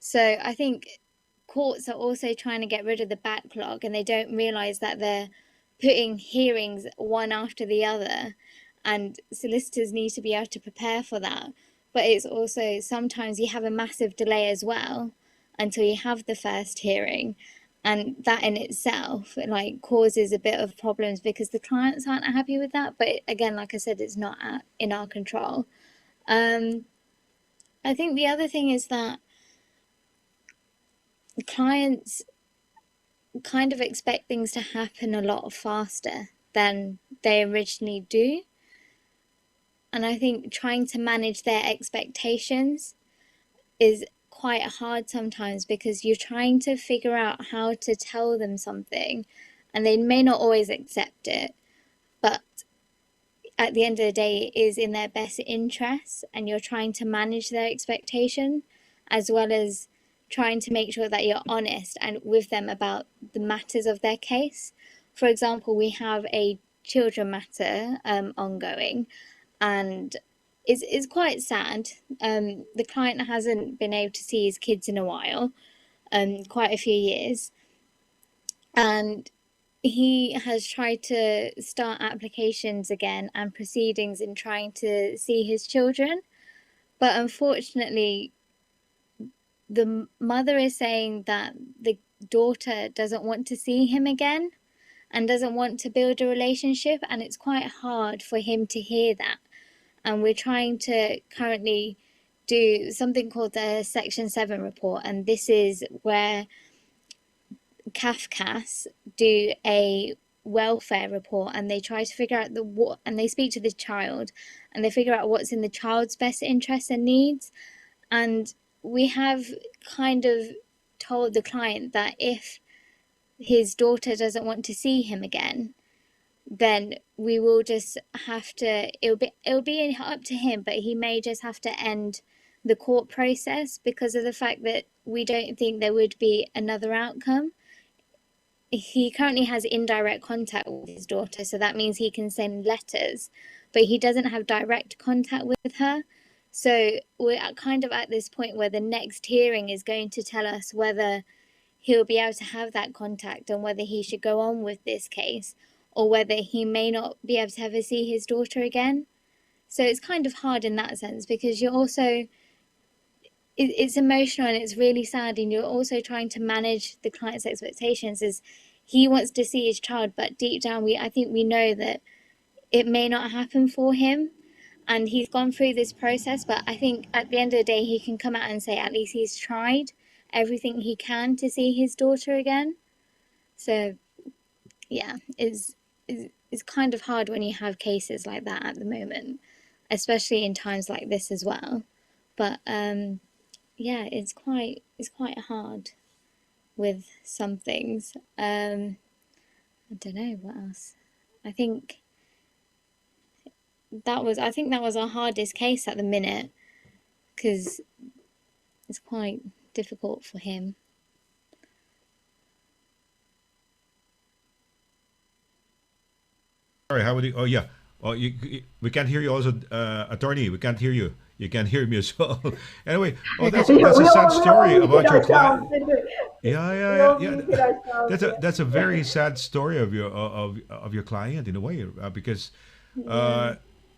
So I think courts are also trying to get rid of the backlog, and they don't realise that they're putting hearings one after the other, and solicitors need to be able to prepare for that. But it's also sometimes you have a massive delay as well until you have the first hearing, and that in itself like causes a bit of problems because the clients aren't happy with that. But again, like I said, it's not in our control. I think the other thing is that clients kind of expect things to happen a lot faster than they originally do. And I think trying to manage their expectations is quite hard sometimes, because you're trying to figure out how to tell them something and they may not always accept it, but at the end of the day it is in their best interest, and you're trying to manage their expectation as well as trying to make sure that you're honest and with them about the matters of their case. For example, we have a children matter ongoing, and it's quite sad. The client hasn't been able to see his kids in a while, quite a few years, and he has tried to start applications again and proceedings in trying to see his children, but unfortunately the mother is saying that the daughter doesn't want to see him again and doesn't want to build a relationship, and it's quite hard for him to hear that. And we're trying to currently do something called the Section 7 report, and this is where CAFCAS do a welfare report, and they try to figure out and they speak to the child and they figure out what's in the child's best interests and needs. And we have kind of told the client that if his daughter doesn't want to see him again, then we will just have to, it'll be up to him, but he may just have to end the court process because of the fact that we don't think there would be another outcome. He currently has indirect contact with his daughter, so that means he can send letters, but he doesn't have direct contact with her. So we're kind of at this point where the next hearing is going to tell us whether he'll be able to have that contact and whether he should go on with this case, or whether he may not be able to ever see his daughter again. So it's kind of hard in that sense, because you're also, it's emotional and it's really sad, and you're also trying to manage the client's expectations as he wants to see his child, but deep down I think we know that it may not happen for him, and he's gone through this process, but I think at the end of the day he can come out and say at least he's tried everything he can to see his daughter again. So yeah, it's kind of hard when you have cases like that at the moment, especially in times like this as well. But yeah, it's quite hard with some things. I don't know what else. I think that was our hardest case at the minute because it's quite difficult for him. Sorry, how would you? Oh yeah. Oh, we can't hear you. Also, attorney, we can't hear you. You can't hear me as well. Anyway, oh, that's a sad story about your client. Yeah. That's a very sad story of your client in a way, because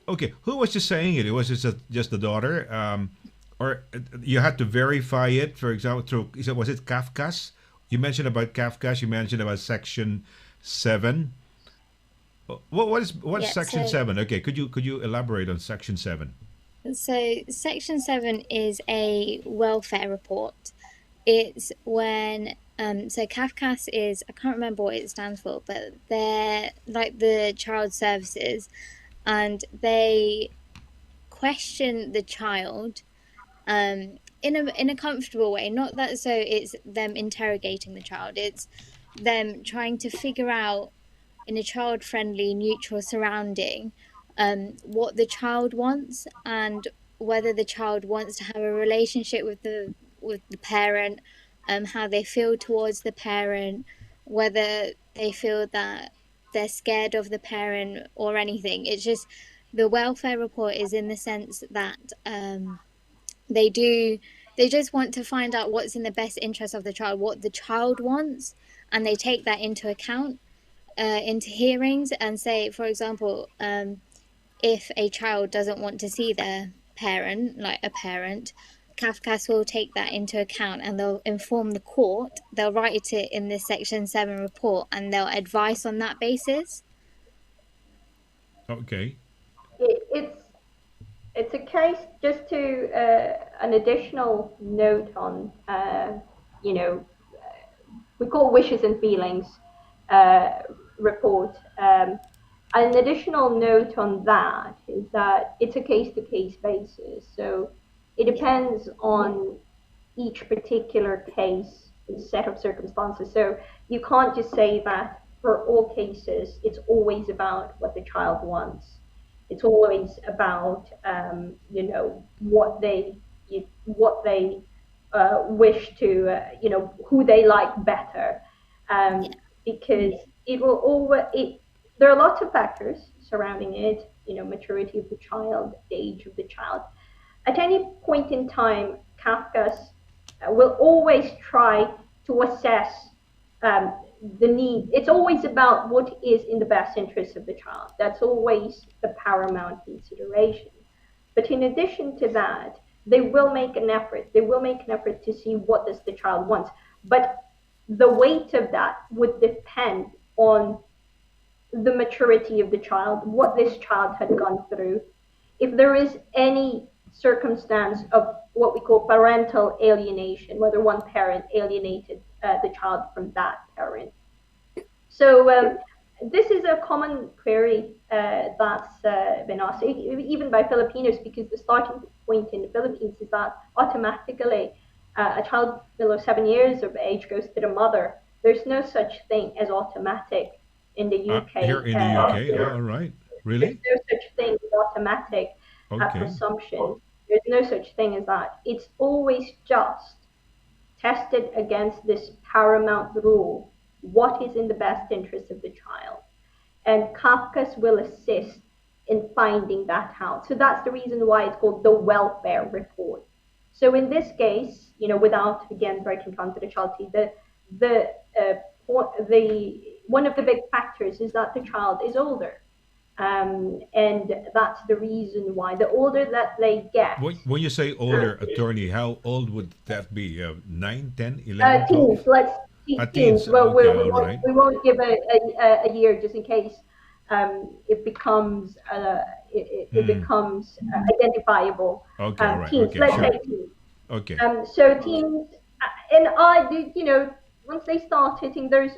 okay, who was just saying it? It was just the daughter, or you had to verify it. For example, through was it Kafka's? You mentioned about Kafka's. You mentioned about Section 7. What's Yeah, Section so 7? Okay, could you elaborate on Section 7? Section 7 is a welfare report. It's when so Kafkas is, I can't remember what it stands for, but they're like the child services, and they question the child in a comfortable way. Not that so it's them interrogating the child. It's them trying to figure out in a child-friendly, neutral surrounding what the child wants and whether the child wants to have a relationship with the parent, how they feel towards the parent, whether they feel that they're scared of the parent or anything. It's just the welfare report is in the sense that they just want to find out what's in the best interest of the child, what the child wants, and they take that into account into hearings and say, for example, if a child doesn't want to see their parent, like a parent, Kafkas will take that into account and they'll inform the court. They'll write it in this Section 7 report and they'll advise on that basis. Okay. It's a case, just to an additional note on, we call wishes and feelings report. An additional note on that is that it's a case-to-case basis. So it depends on each particular case, set of circumstances. So you can't just say that for all cases, it's always about what the child wants. It's always about, what they wish to, who they like better. Because it will always, there are lots of factors surrounding it, maturity of the child, age of the child. At any point in time, Kafka's will always try to assess the need. It's always about what is in the best interest of the child. That's always the paramount consideration. But in addition to that, they will make an effort. They will make an effort to see what does the child want. But the weight of that would depend on the maturity of the child, what this child had gone through. If there is any circumstance of what we call parental alienation, whether one parent alienated the child from that parent. So this is a common query that's been asked, even by Filipinos, because the starting point in the Philippines is that automatically a child below 7 years of age goes to the mother. There's no such thing as automatic in the UK. Here in the UK, all right. Really? There's no such thing as automatic presumption. There's no such thing as that. It's always just tested against this paramount rule. What is in the best interest of the child? And Kafka's will assist in finding that out. So that's the reason why it's called the welfare report. So in this case, without again breaking confidentiality, one of the big factors is that the child is older. And that's the reason why the older that they get. When you say older, attorney, how old would that be? 9, 10, 11, 12? Teens, let's see teens. Well, okay, we won't give a year just in case it becomes becomes identifiable. Okay, right. Teens, Okay, let's sure. say teens. Okay. So teens, and I do, once they start hitting, there's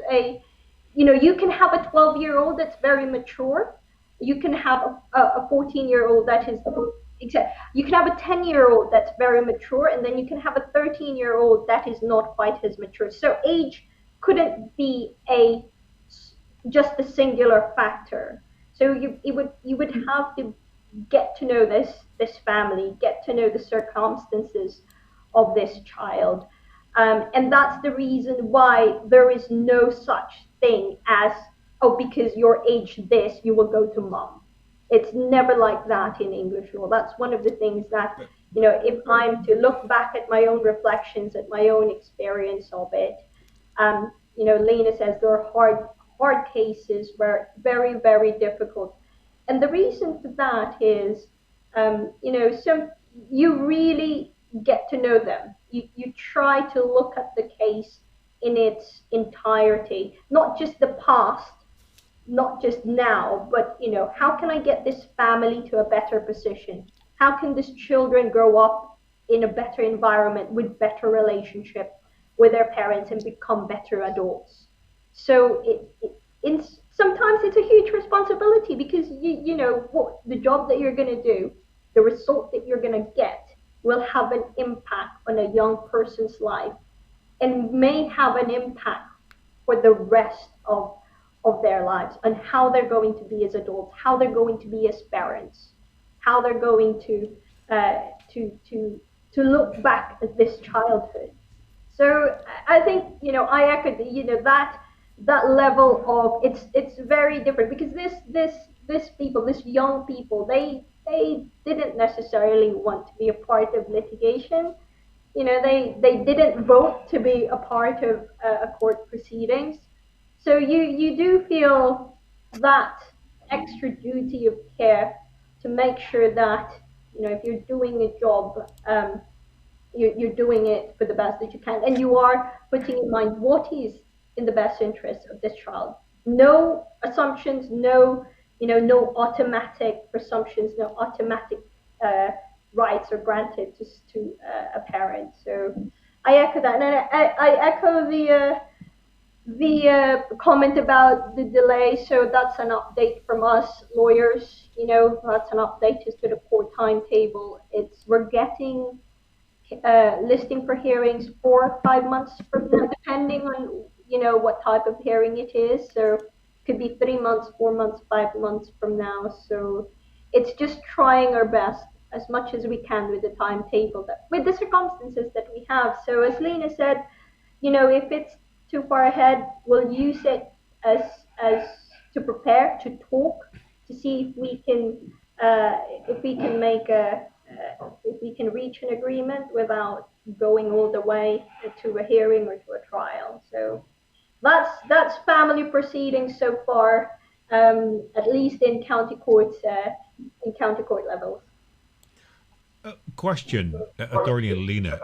you can have a 12-year-old that's very mature. You can have a 14-year-old that is You can have a 10-year-old that's very mature, and then you can have a 13-year-old that is not quite as mature. So age couldn't be just a singular factor. So you would have to get to know this family, get to know the circumstances of this child, and that's the reason why there is no such thing as, oh, because you're age this, you will go to mom. It's never like that in English law. That's one of the things that, if I'm to look back at my own reflections, at my own experience of it, Lena says there are hard cases where very, very difficult. And the reason for that is, you really get to know them. You try to look at the case in its entirety, not just the past, not just now, but how can I get this family to a better position? How can these children grow up in a better environment with better relationship with their parents and become better adults? So sometimes it's a huge responsibility, because you know what the job that you're going to do, the result that you're going to get will have an impact on a young person's life, and may have an impact for the rest of their lives, on how they're going to be as adults, how they're going to be as parents, how they're going to look back at this childhood. So I think I echo that level of it's very different, because these young people, they didn't necessarily want to be a part of litigation. They didn't vote to be a part of a court proceedings. So you do feel that extra duty of care to make sure that if you're doing a job, you're doing it for the best that you can, and you are putting in mind what is in the best interest of this child. No assumptions, no automatic presumptions, no automatic rights are granted to a parent. So I echo that, and I echo the comment about the delay. So that's an update from us lawyers. That's an update as to the court timetable. We're getting listing for hearings 4 or 5 months from now, depending on what type of hearing it is. So it could be 3 months, 4 months, 5 months from now. So it's just trying our best as much as we can with the timetable, with the circumstances that we have. So as Lena said, if it's too far ahead, we'll use it as to prepare, to talk, to see if we can make if we can reach an agreement without going all the way to a hearing or to a trial. So that's family proceedings so far, at least in county courts, in county court levels. Question, Attorney Lina.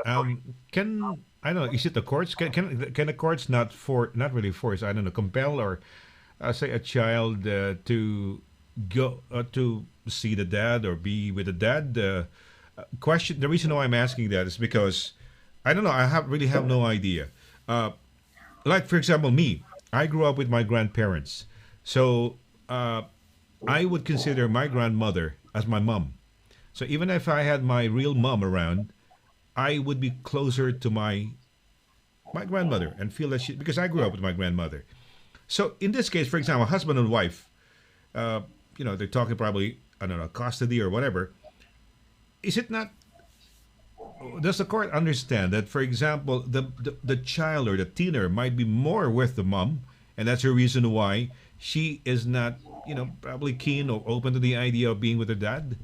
Can I don't know? Is it the courts? Can the courts not really force? I don't know, compel or say a child to go to see the dad or be with the dad? Question. The reason why I'm asking that is because I don't know. I really have no idea. Like for example, me. I grew up with my grandparents, so I would consider my grandmother as my mom. So even if I had my real mom around, I would be closer to my grandmother and feel that because I grew up with my grandmother. So in this case, for example, husband and wife, they're talking probably, I don't know, custody or whatever. Is it not? Does the court understand that, for example, the child or the teenager might be more with the mom, and that's the reason why she is not, probably keen or open to the idea of being with her dad?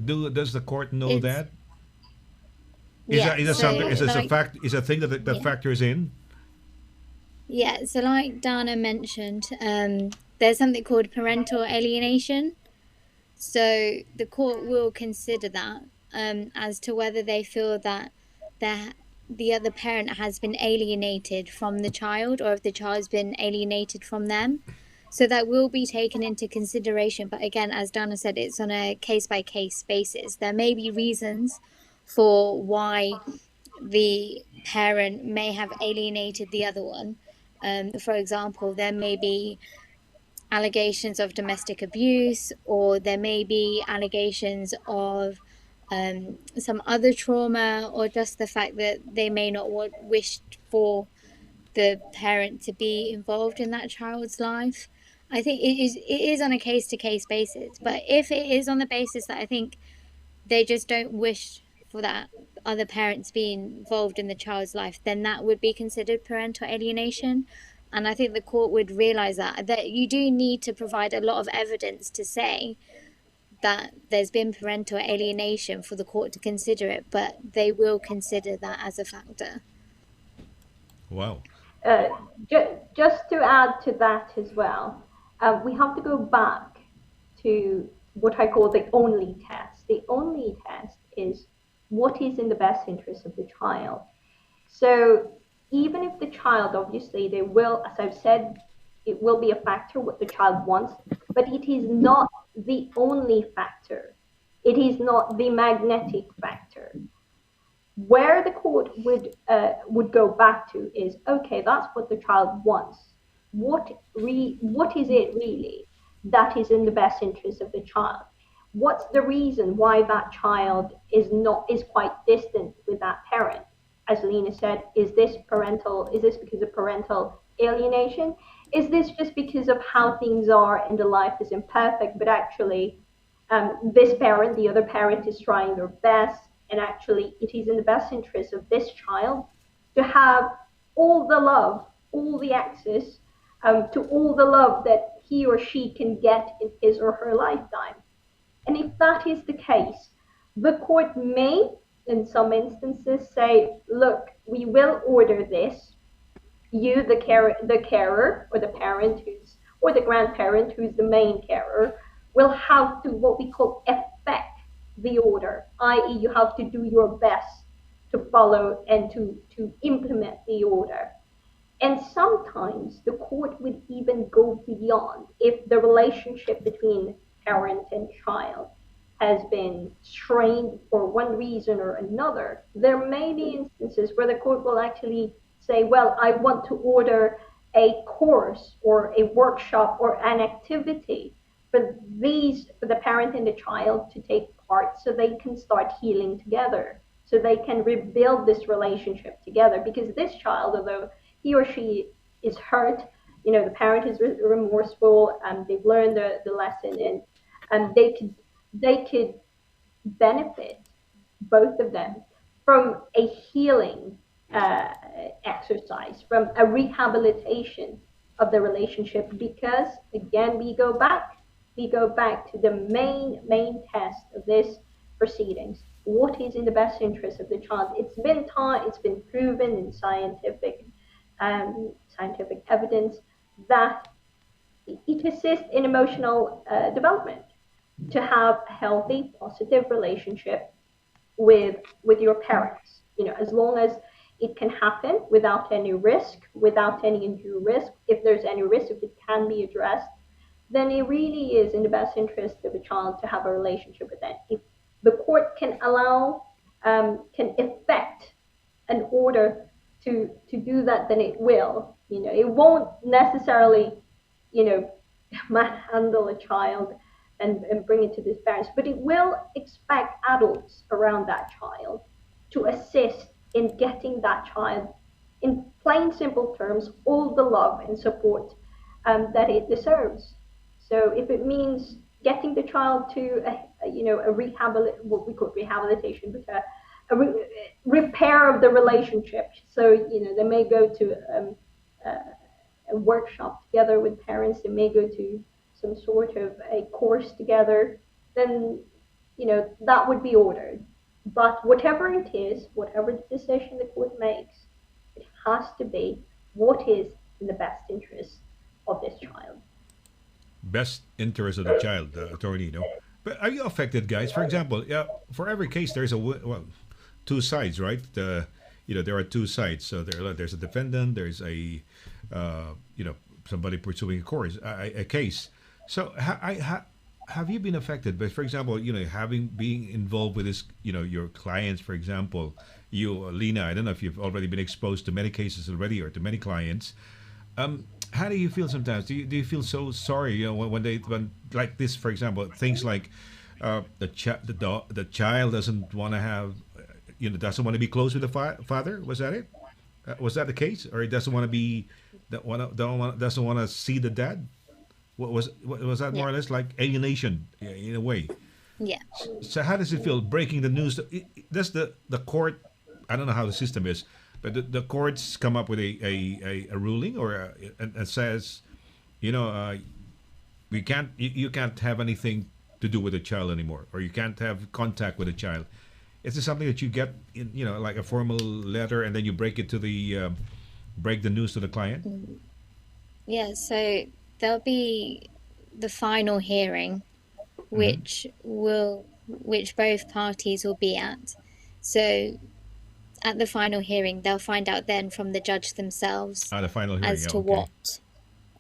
Does the court know that? Is that something? Is this a fact? Is a thing that factors in? Yeah. So like Dana mentioned, there's something called parental alienation. So the court will consider that as to whether they feel that the other parent has been alienated from the child, or if the child's been alienated from them. So that will be taken into consideration. But again, as Dana said, it's on a case-by-case basis. There may be reasons for why the parent may have alienated the other one. For example, there may be allegations of domestic abuse, or there may be allegations of some other trauma, or just the fact that they may not wish for the parent to be involved in that child's life. I think it is on a case to case basis. But if it is on the basis that I think they just don't wish for that other parent to be involved in the child's life, then that would be considered parental alienation. And I think the court would realize that you do need to provide a lot of evidence to say that there's been parental alienation for the court to consider it, but they will consider that as a factor. Wow. Just to add to that as well, we have to go back to what I call the only test. The only test is what is in the best interest of the child. So even if the child, obviously, they will, as I've said, it will be a factor what the child wants, but it is not the only factor. It is not the magnetic factor. Where the court would go back to is, okay, that's what the child wants. What is it really that is in the best interest of the child? What's the reason why that child is quite distant with that parent? As Lina said, is this because of parental alienation? Is this just because of how things are and the life is imperfect, but actually this parent, the other parent, is trying their best, and actually it is in the best interest of this child to have all the love, all the access to all the love that he or she can get in his or her lifetime. And if that is the case, the court may, in some instances, say, look, we will order this. You, the carer, or the parent or the grandparent who's the main carer, will have to what we call effect the order, i.e. you have to do your best to follow and to implement the order. And sometimes the court would even go beyond if the relationship between parent and child has been strained for one reason or another. There may be instances where the court will actually say, well, I want to order a course or a workshop or an activity for the parent and the child to take part so they can start healing together, so they can rebuild this relationship together. Because this child, although he or she is hurt, the parent is remorseful, and they've learned the lesson, and they could benefit, both of them, from a healing exercise, from a rehabilitation of the relationship. Because again, we go back to the main test of this proceedings. What is in the best interest of the child? It's been taught, it's been proven in scientific evidence that it assists in emotional development to have a healthy, positive relationship with your parents. As long as it can happen without any risk, without any undue risk. If there's any risk, if it can be addressed, then it really is in the best interest of a child to have a relationship with them. If the court can can effect an order to do that, then it will. It won't necessarily, manhandle a child and bring it to the parents, but it will expect adults around that child to assist in getting that child, in plain simple terms, all the love and support that it deserves. So if it means getting the child to what we call rehabilitation, but a repair of the relationship. So they may go to a workshop together with parents. They may go to some sort of a course together. Then that would be ordered. But whatever it is, whatever the decision the court makes, it has to be what is in the best interest of this child. Best interest of the child, attorney. But are you affected, guys? For example, for every case, there's two sides, right? There are two sides. So there's a defendant, there's a somebody pursuing a case. So have you been affected? But for example, being involved with this, your clients, for example, you, Lina, I don't know if you've already been exposed to many cases already or to many clients. How do you feel sometimes? Do you feel so sorry, when like this, for example, things like the child doesn't want to have, doesn't want to be close with the father. Was that it? Was that the case, or he doesn't want to be, doesn't want to see the dad? Was that more or less like alienation in a way? Yeah. So how does it feel breaking the news? Does the court? I don't know how the system is, but the courts come up with a ruling or and says, you know, we can't you can't have anything to do with a child anymore, or you can't have contact with a child. Is this something that you get in, like a formal letter, and then you break the news to the client? Yeah, so there'll be the final hearing, which both parties will be at. So at the final hearing, they'll find out then from the judge themselves The final hearing, as to what,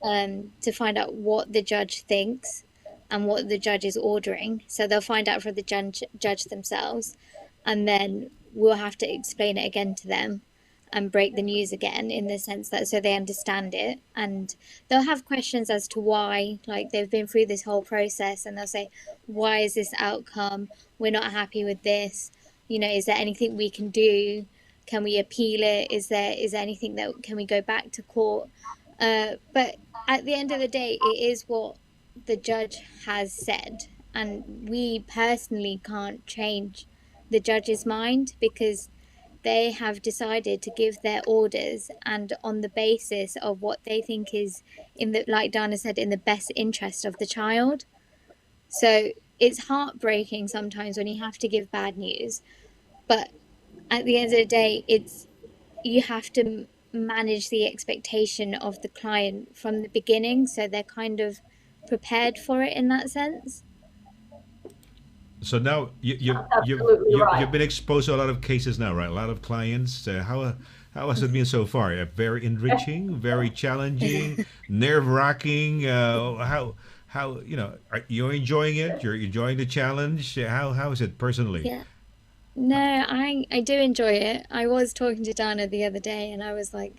to find out what the judge thinks and what the judge is ordering. So they'll find out from the judge themselves, and then we'll have to explain it again to them and break the news again, in the sense that so they understand it, and they'll have questions as to why, like they've been through this whole process, and they'll say, why is this outcome? We're not happy with this. Is there anything we can do? Can we appeal it? Is there anything that can we go back to court? But at the end of the day, it is what the judge has said, and we personally can't change the judge's mind, because they have decided to give their orders, and on the basis of what they think is like DANNA said, in the best interest of the child. So it's heartbreaking sometimes when you have to give bad news, but at the end of the day, you have to manage the expectation of the client from the beginning, so they're kind of prepared for it in that sense. So now you've been exposed to a lot of cases now, right? A lot of clients. How has it been so far? Very enriching, very challenging, nerve-wracking. How are you enjoying it? You're enjoying the challenge. How is it personally? Yeah. No, I do enjoy it. I was talking to DANNA the other day, and I was like,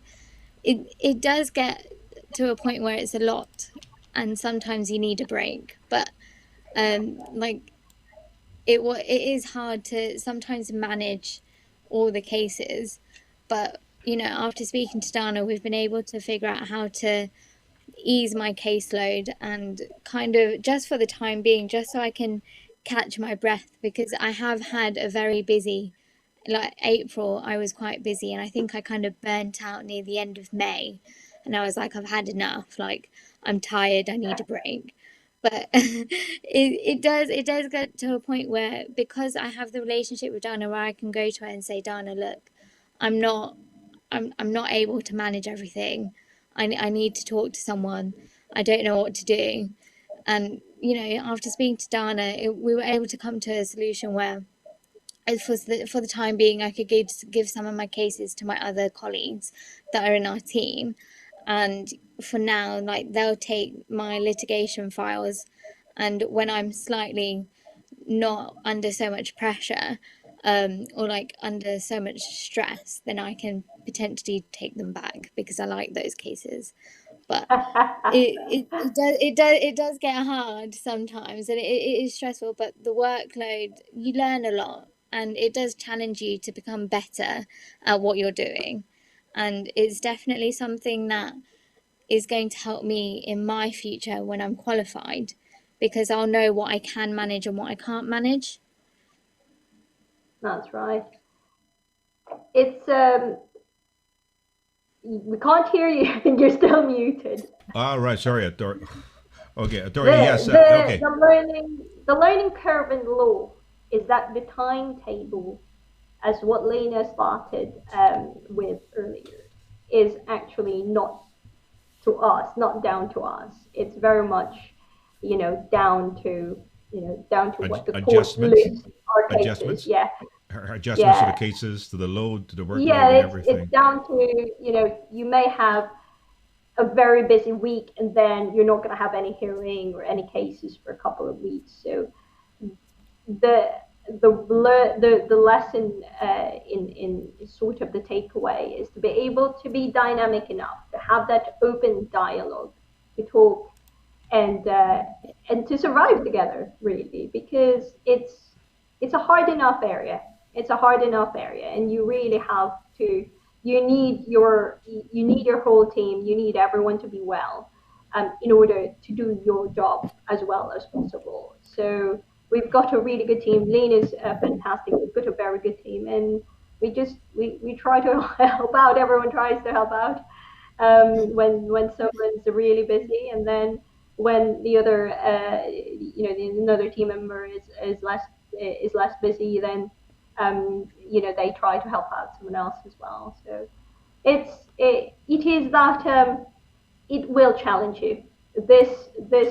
it does get to a point where it's a lot, and sometimes you need a break. But it is hard to sometimes manage all the cases. But after speaking to DANNA, we've been able to figure out how to ease my caseload, and kind of just for the time being, just so I can catch my breath, because I have had a very busy, like April I was quite busy, and I think I kind of burnt out near the end of May, and I was like, I've had enough, like I'm tired, I need a break. But it does get to a point where, because I have the relationship with DANNA, where I can go to her and say, DANNA, look, I'm not able to manage everything. I need to talk to someone. I don't know what to do. And after speaking to DANNA, we were able to come to a solution where, for the time being, I could give some of my cases to my other colleagues that are in our team, and for now, like, they'll take my litigation files, and when I'm slightly not under so much pressure, or like under so much stress, then I can potentially take them back, because I like those cases. But it does get hard sometimes, and it is stressful. But the workload, you learn a lot, and it does challenge you to become better at what you're doing, and it's definitely something that is going to help me in my future when I'm qualified, because I'll know what I can manage and what I can't manage. That's right. It's we can't hear you. I think you're still muted. All right, sorry, Authority. Okay, Authority. Yes. Okay. The learning curve in law is that the timetable, as what Lina started with earlier, is actually not to us, not down to us. It's very much, down to what the court lists our cases. Adjustments. Yeah. Adjustments to the cases, to the load, to the workload, Yeah, and everything. it's down to, you may have a very busy week, and then you're not going to have any hearing or any cases for a couple of weeks. So the lesson in sort of the takeaway is to be able to be dynamic enough, to have that open dialogue, to talk and uh, and to survive together, really, because it's a hard enough area. It's a hard enough area, and you really have to. You need your whole team. You need everyone to be well, in order to do your job as well as possible. So we've got a really good team. Lane is fantastic. We've got a very good team, and we try to help out. Everyone tries to help out when someone's really busy, and then when the other another team member is less busy, then they try to help out someone else as well. So it is that it will challenge you, this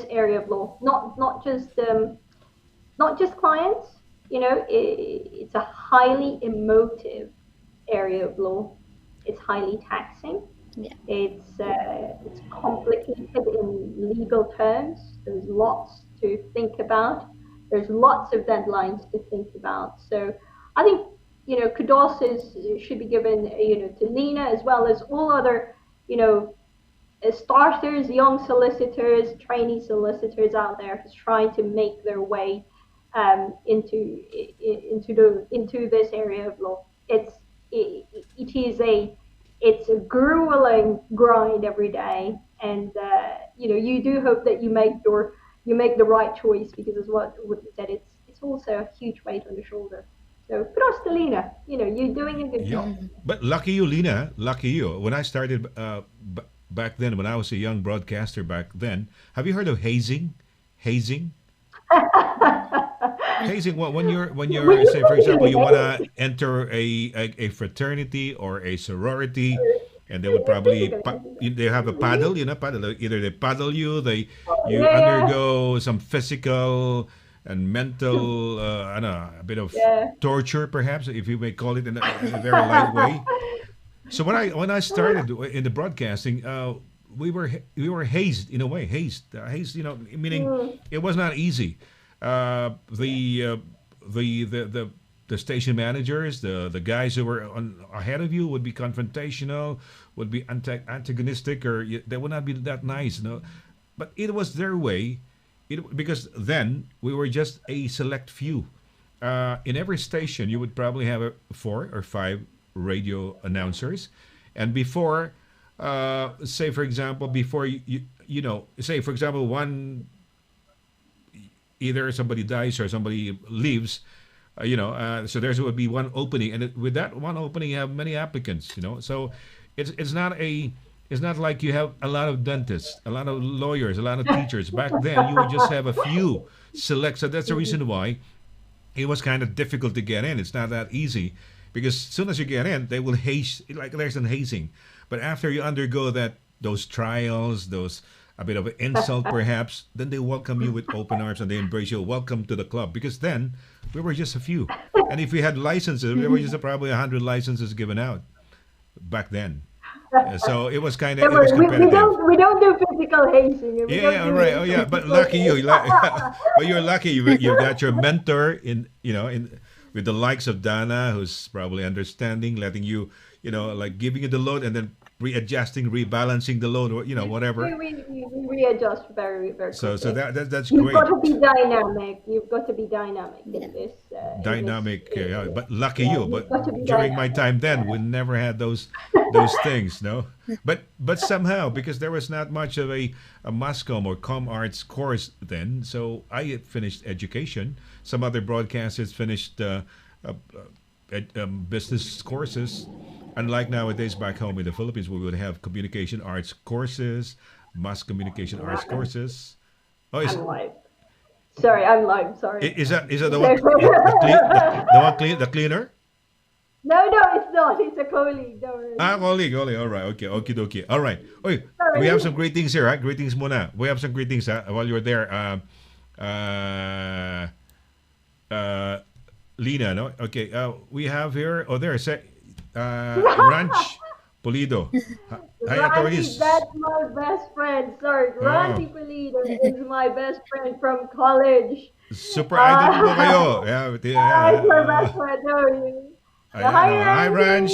area of law, not just clients. It's a highly emotive area of law. It's highly taxing. Yeah. It's complicated in legal terms. There's lots to think about. There's lots of deadlines to think about. So I think kudos should be given to Lina, as well as all other starters, young solicitors, trainee solicitors out there who's trying to make their way into this area of law. It's a grueling grind every day, and you do hope that you make the right choice, because as what you said, it's also a huge weight on the shoulder. So kudos to Lina. You're doing a good job. But lucky you, Lina. Lucky you. When I started back then, when I was a young broadcaster back then, have you heard of hazing? Hazing. Hazing. Well, when you're say, for example, you want to enter a fraternity or a sorority, and they would probably they have a paddle, paddle. Either they paddle you, you undergo some physical and mental, I don't know, a bit of torture, perhaps, if you may call it in a very light way. So when I started in the broadcasting, we were hazed in a way, hazed, meaning it was not easy. The station managers, the guys who were ahead of you would be confrontational, would be antagonistic, or they would not be that nice, But it was their way, because then we were just a select few. In every station, you would probably have 4 or 5 radio announcers, and before, say for example, before say for example, either somebody dies or somebody leaves, so there would be one opening, and with that one opening, you have many applicants, So it's not like you have a lot of dentists, a lot of lawyers, a lot of teachers. Back then, you would just have a few select. So that's the reason why it was kind of difficult to get in. It's not that easy, because as soon as you get in, they will haze, like there's an hazing. But after you undergo those trials, a bit of an insult perhaps, then they welcome you with open arms and they embrace you. Welcome to the club. Because then we were just a few, and if we had licenses, there were just probably 100 licenses given out back then. So it was kind of competitive. We don't do physical hazing. Right. Oh yeah, but lucky you. But you're lucky. You got your mentor in with the likes of DANNA, who's probably understanding, letting you like giving you the load and then readjusting, rebalancing the load, or whatever. We readjust very, very quickly. So that's You've great. got to be dynamic. You've got to be dynamic in this. Dynamic, in this, but lucky you. But during my time then, we never had those things, no. But somehow, because there was not much of a masscom or com arts course then, so I had finished education. Some other broadcasters finished business courses. Unlike nowadays back home in the Philippines, we would have communication arts courses, mass communication arts courses. Oh, I'm live. Sorry, I'm live. Sorry. Is that the one? The cleaner? No, it's not. It's a colleague. Don't worry. Colleague. All right. Okay. Okie dokie. All right. Oy, we have some greetings here. Huh? Greetings muna. We have some greetings while you're there. Lina, no? Okay. We have here. Oh, there. Ranch Pulido. Hi, Randy, that's my best friend. Sorry, Randy Pulido is my best friend from college. Super idol mo kayo. Yeah, my best friend. Hi, Ranch.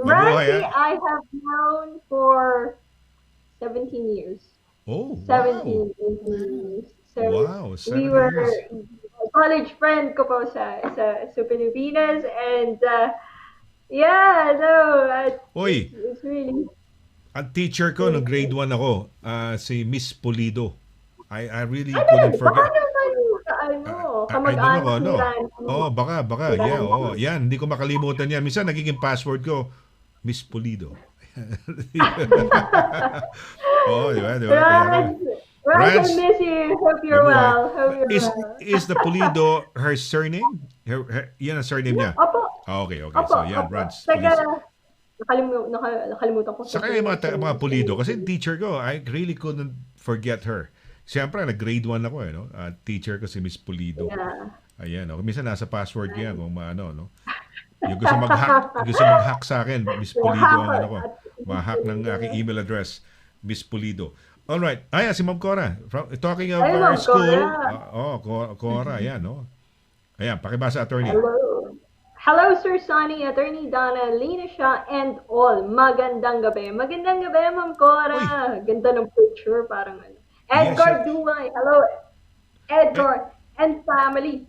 Randy, I have known for 17 years. Oh, wow. 17, 18 years. So Wow, we 70 were years. college friend ko po sa Pilipinas, and yeah, no, Oy, it's really. ang teacher ko nung grade 1 ako, si Miss Pulido. I really Ano couldn't baka forget. naman I don't know kamag-anak kung ni ano. Randy. Oh, baka. Si Yeah, Randy. oh. Yan, hindi ko makalimutan yan. Minsan nagiging password ko, Miss Pulido. Oh, di ba? Kaya ano. Raj, Raj, I Rans, miss you. Hope you're mabuhay. well. Hope you're Is well. is the Pulido her surname? Yan ang surname niya. Opo. Okay. Opo. So, yan, Opo. Rans. Taga, Please. nakalimutan ko. Saka yung mga Pulido. Kasi teacher ko, I really couldn't forget her. Siyempre, nag-grade 1 ako, no? Teacher ko si Miss Pulido. Yeah. Ayan, no? Minsan nasa password ko yan kung maano, no? Yung gusto mag-hack sa akin, Miss Pulido ang ano ko. Ma-hack ng aking email address, Miss Pulido. Alright. Si Ma'am Cora. Talking of Ay, our Ma'am school. Cora. Cora, yan, no? Ayan, pakibasa, attorney. Hello, Sir Sonny, Attorney Donna, Lina, SHAH, and all. Magandang gabi. Magandang gabi, Ma'am Cora. Ganda ng picture, parang ano. Edgar Yes, Duway. Hello, Edgar and family.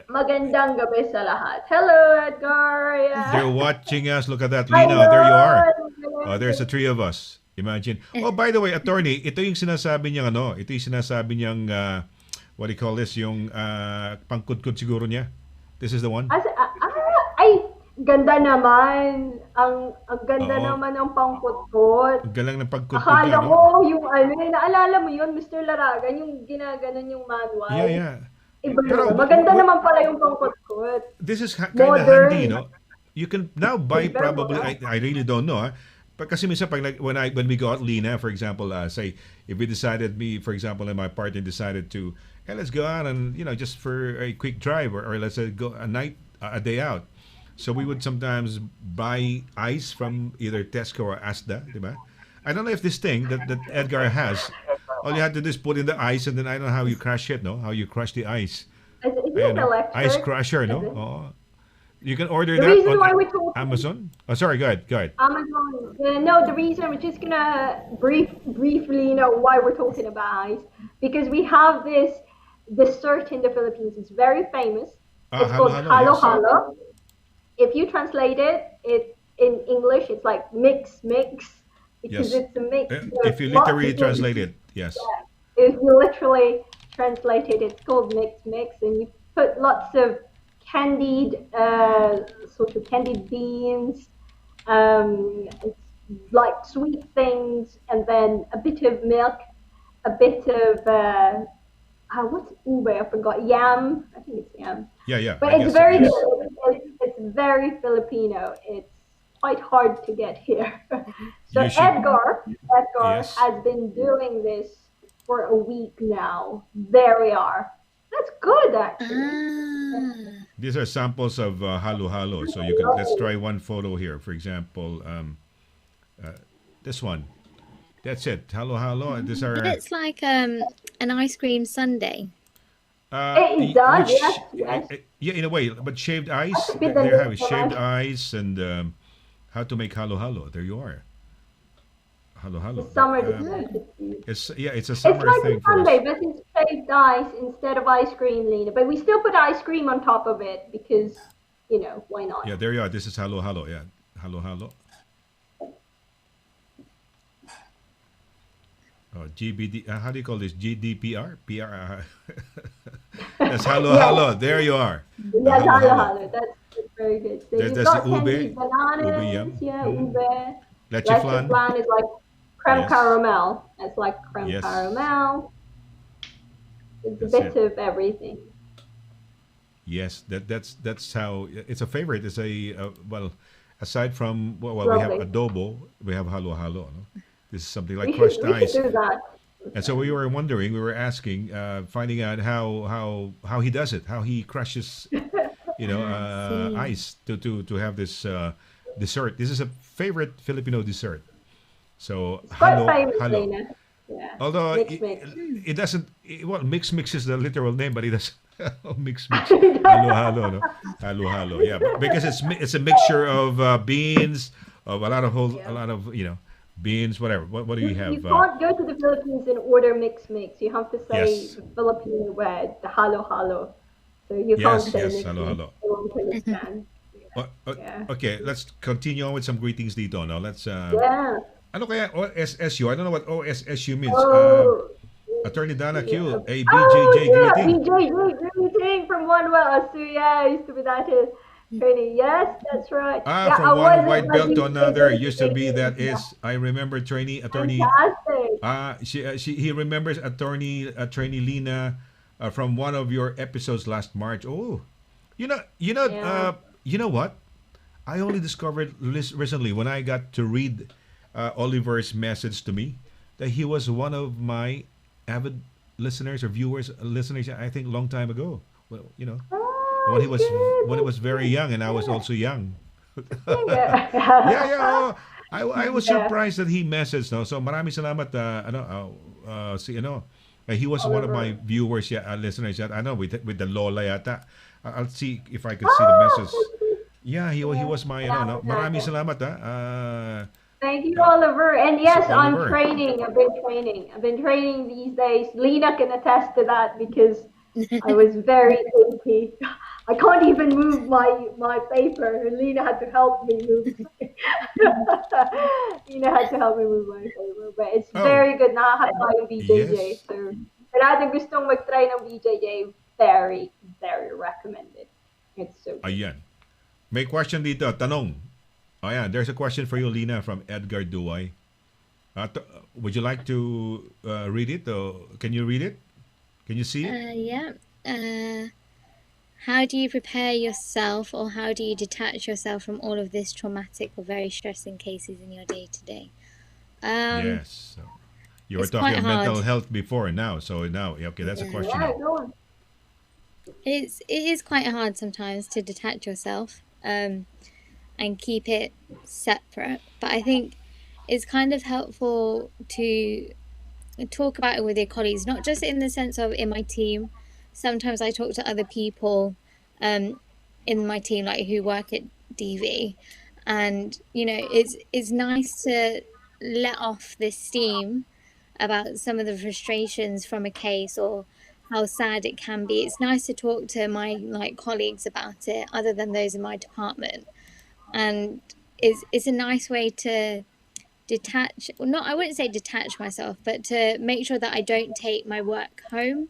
Magandang gabi sa lahat. Hello, Edgar. Yeah. They're watching us. Look at that, Lina. There you are. Oh, there's the three of us. Imagine. Oh, by the way, attorney, ito yung sinasabi niyang what do you call this? Yung pangkudkod siguro niya. This is the one? Ay, ganda naman. Ang ganda Oo. naman ng pangkutkot. Ang galang ng pagkudkod Akala niya, ko no? yung naalala mo yun, Mr. Laragan, yung ginaganon yung manual. Yeah. Iba Pero, yun. Maganda naman pala yung pangkutkot. This is kind of Modern. handy, no? You can now buy Very probably, I really don't know, But kasi minsan when we go out, Lina, for example, say, if we decided, for example, and my partner decided to, hey, let's go out and, just for a quick drive, or let's say go a day out. So we would sometimes buy ice from either Tesco or Asda, diba? I don't know if this thing that Edgar has, all you have to do is put in the ice, and then I don't know how you crush it, no? How you crush the ice. Is it Ayan, no? electric? Ice crusher, no? Is it? Oo. You can order The that reason why on we told Amazon. Oh, sorry, go ahead. Amazon. No, the reason we're just gonna briefly why we're talking about ice, because we have this dessert in the Philippines. It's very famous. It's called halo yes. halo. If you translate it in English, it's like mix because Yes. it's a mix. If you literally translate it, yes. If you literally translate it, it's called mix, and you put lots of candied beans, like sweet things, and then a bit of milk, a bit of what's ube? I forgot. Yam. I think it's yam. Yeah. But I it's guess very yes. good. It's very Filipino. It's quite hard to get here. So You should- Edgar Yes. has been doing this for a week now. There we are. That's good, actually. These are samples of halo-halo. So let's try one photo here. For example, this one. That's it. Halo-halo. These are... It's like an ice cream sundae. It does, yes. Yeah, in a way, but shaved ice. With the There you have it. little Shaved ice. ice and how to make halo-halo. There you are. Halo-halo. Summer But, dessert. it's a It's summer like thing a for us. sundae, but it's shaved ice instead of ice cream, Lena. But we still put ice cream on top of it because, why not? Yeah, there you are. This is halo-halo. Yeah, halo-halo. Oh, GBD. How do you call this? GDPR? PR? That's halo-halo. There you are. The Yes, halo-halo. halo. That's very good. So There's you've the got candied ube. bananas. Ube yum. Yeah, Mhm. ube. Leche Leche flan. flan is like creme Yes. caramel. It's like creme Yes. caramel. It's a That's bit of everything. Yes, that's how it's a favorite. It's aside from we have Lovely. adobo, we have halo-halo. No? This is something like We crushed should ice. do that. And so we were wondering, we were asking, finding out how he does it, how he crushes, ice to have this dessert. This is a favorite Filipino dessert. So Quite famous, Lena. Yeah. Although Mix. it doesn't, mix is the literal name, but it doesn't. mix. Halo-halo, no? Halo-halo, yeah. Because it's a mixture of beans, of a lot of beans, whatever. What do you You have? can't go to the Philippines and order mix. You have to say Yes, the Filipino word, the halo. So you can't yes, say yes. mix. Hello, hello. They won't understand. O- o- Yeah. okay, let's continue on with some greetings dito, no? Let's, Yeah. ano kaya OSSU? I don't know what OSSU means. Oh, Attorney Dana yeah. Q, a Oh, BJJ yeah. greeting. BJ, greeting from One Well. So, yeah, I used to be that training. Yes, that's right. Yeah, From I one wasn't white my belt to another. Used to be training. that Yeah. is. I remember attorney. Fantastic. He remembers trainee Lina from one of your episodes last March. Oh, you know, you know, Yeah. you know what? I only discovered recently when I got to read Oliver's message to me that he was one of my avid listeners or viewers, listeners. I think long time ago. Well, you know, when he Oh, was good. when he was That's very good. young and I was Yeah. also young. Yeah, yeah. Yeah. Oh, I was Yeah. surprised that he messaged. No, so maraming salamat. Si he was one of my Oliver. viewers, yeah, listeners. Yeah, I know with the Lola yata. I'll see if I could see the Oh, message. Yeah, he yeah. was my Yeah, no. Maraming fantastic. salamat Thank you, Oliver. And si yes, I'm Oliver. training. I've been training. I've been training these days. Lena can attest to that because I was very achy. I can't even move my paper. Lena had to help me move. Lena had to help me move my paper. But it's Oh, very good. Nakakatawa yung BJJ. yes. So, sa natin gustong mag-try ng BJJ, very, very recommended. It's so good. Ayan. May question dito. Tanong. Oh, yeah. There's a question for you, Lina, from Edgar Duay. Would you like to read it? Or can you read it? Can you see it? Yeah. How do you prepare yourself, or how do you detach yourself from all of this traumatic or very stressing cases in your day to day? Yes. So you were It's talking quite of mental hard. health before now. So now, yeah, okay, that's a Yeah. question Yeah, now. go on. It is quite hard sometimes to detach yourself and keep it separate. But I think it's kind of helpful to talk about it with your colleagues, not just in the sense of in my team. Sometimes I talk to other people in my team, like who work at DV, and it's nice to let off this steam about some of the frustrations from a case or how sad it can be. It's nice to talk to my colleagues about it, other than those in my department, and it's a nice way to detach, well, not, I wouldn't say detach myself, but to make sure that I don't take my work home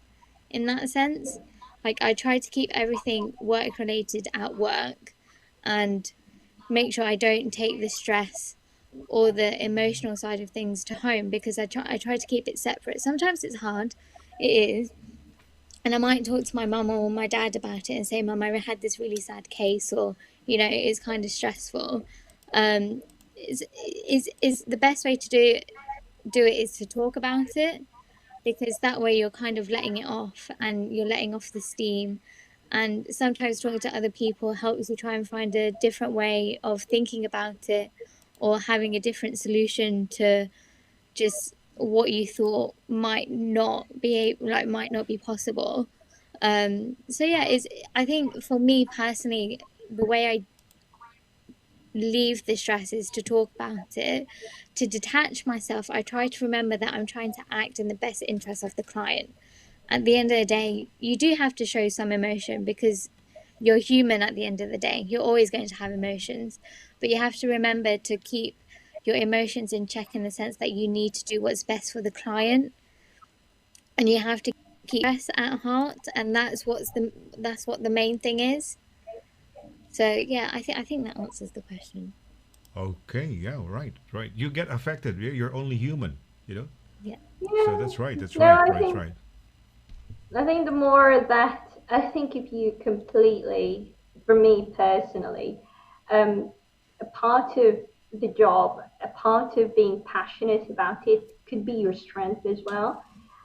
in that sense. Like, I try to keep everything work related at work and make sure I don't take the stress or the emotional side of things to home, because I try to keep it separate. Sometimes it's hard, it is, and I might talk to my mum or my dad about it and say, "Mum, I had this really sad case," or it is kind of stressful. Um, is the best way to do it is to talk about it, because that way you're kind of letting it off and you're letting off the steam. And sometimes talking to other people helps you try and find a different way of thinking about it, or having a different solution to just what you thought might not be possible. So yeah, I think for me personally, the way I leave the stress is to talk about it. To detach myself, I try to remember that I'm trying to act in the best interest of the client. At the end of the day, you do have to show some emotion, because you're human. At the end of the day, you're always going to have emotions, but you have to remember to keep your emotions in check, in the sense that you need to do what's best for the client, and you have to keep stress at heart, and that's what the main thing is. So yeah, I think that answers the question. Okay, yeah, right, right. You get affected. You're only human, you know? Yeah. So Yeah. that's right, that's No, right, right, right. I think the more that I think if you completely, for me personally, a part of the job, a part of being passionate about it could be your strength as well.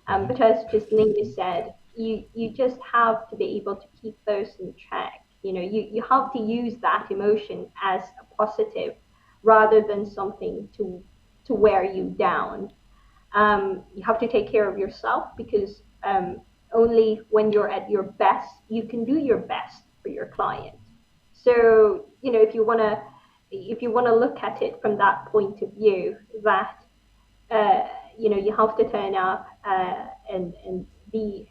Mm-hmm. But as just Linda said, you just have to be able to keep those in check. You have to use that emotion as a positive rather than something to wear you down. You have to take care of yourself, because only when you're at your best, you can do your best for your client. So, if you want to if you want to look at it from that point of view, that you have to turn up and be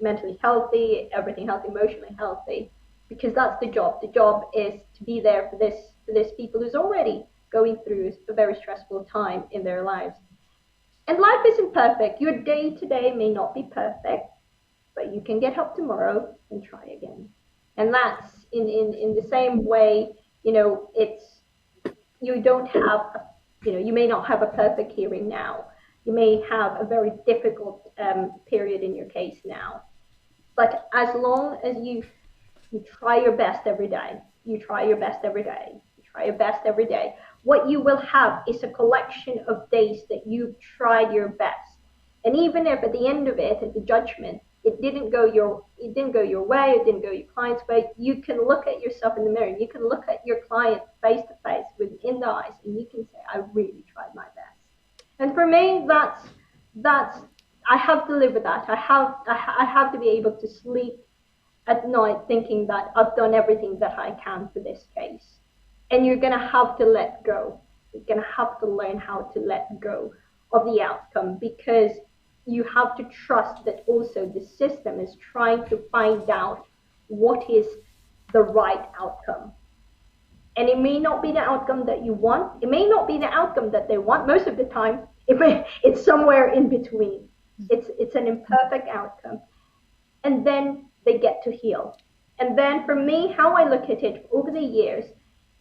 mentally healthy, everything healthy, emotionally healthy, because that's the job. The job is to be there for this people who's already going through a very stressful time in their lives. And life isn't perfect. Your day today may not be perfect, but you can get up tomorrow and try again. And that's in the same way, it's you don't have, you may not have a perfect hearing now. You may have a very difficult period in your case now. But as long as you try your best every day, you try your best every day, you try your best every day, what you will have is a collection of days that you've tried your best. And even if at the end of it, at the judgment, it didn't go your way, it didn't go your client's way, you can look at yourself in the mirror, you can look at your client face to face within the eyes, and you can say, I really tried my best. And for me, that's I have to live with that. I have to be able to sleep at night thinking that I've done everything that I can for this case. And you're gonna have to let go. You're gonna have to learn how to let go of the outcome, because you have to trust that also the system is trying to find out what is the right outcome. And it may not be the outcome that you want. It may not be the outcome that they want. Most of the time, it's somewhere in between. It's an imperfect outcome. And then they get to heal. And then for me, how I look at it over the years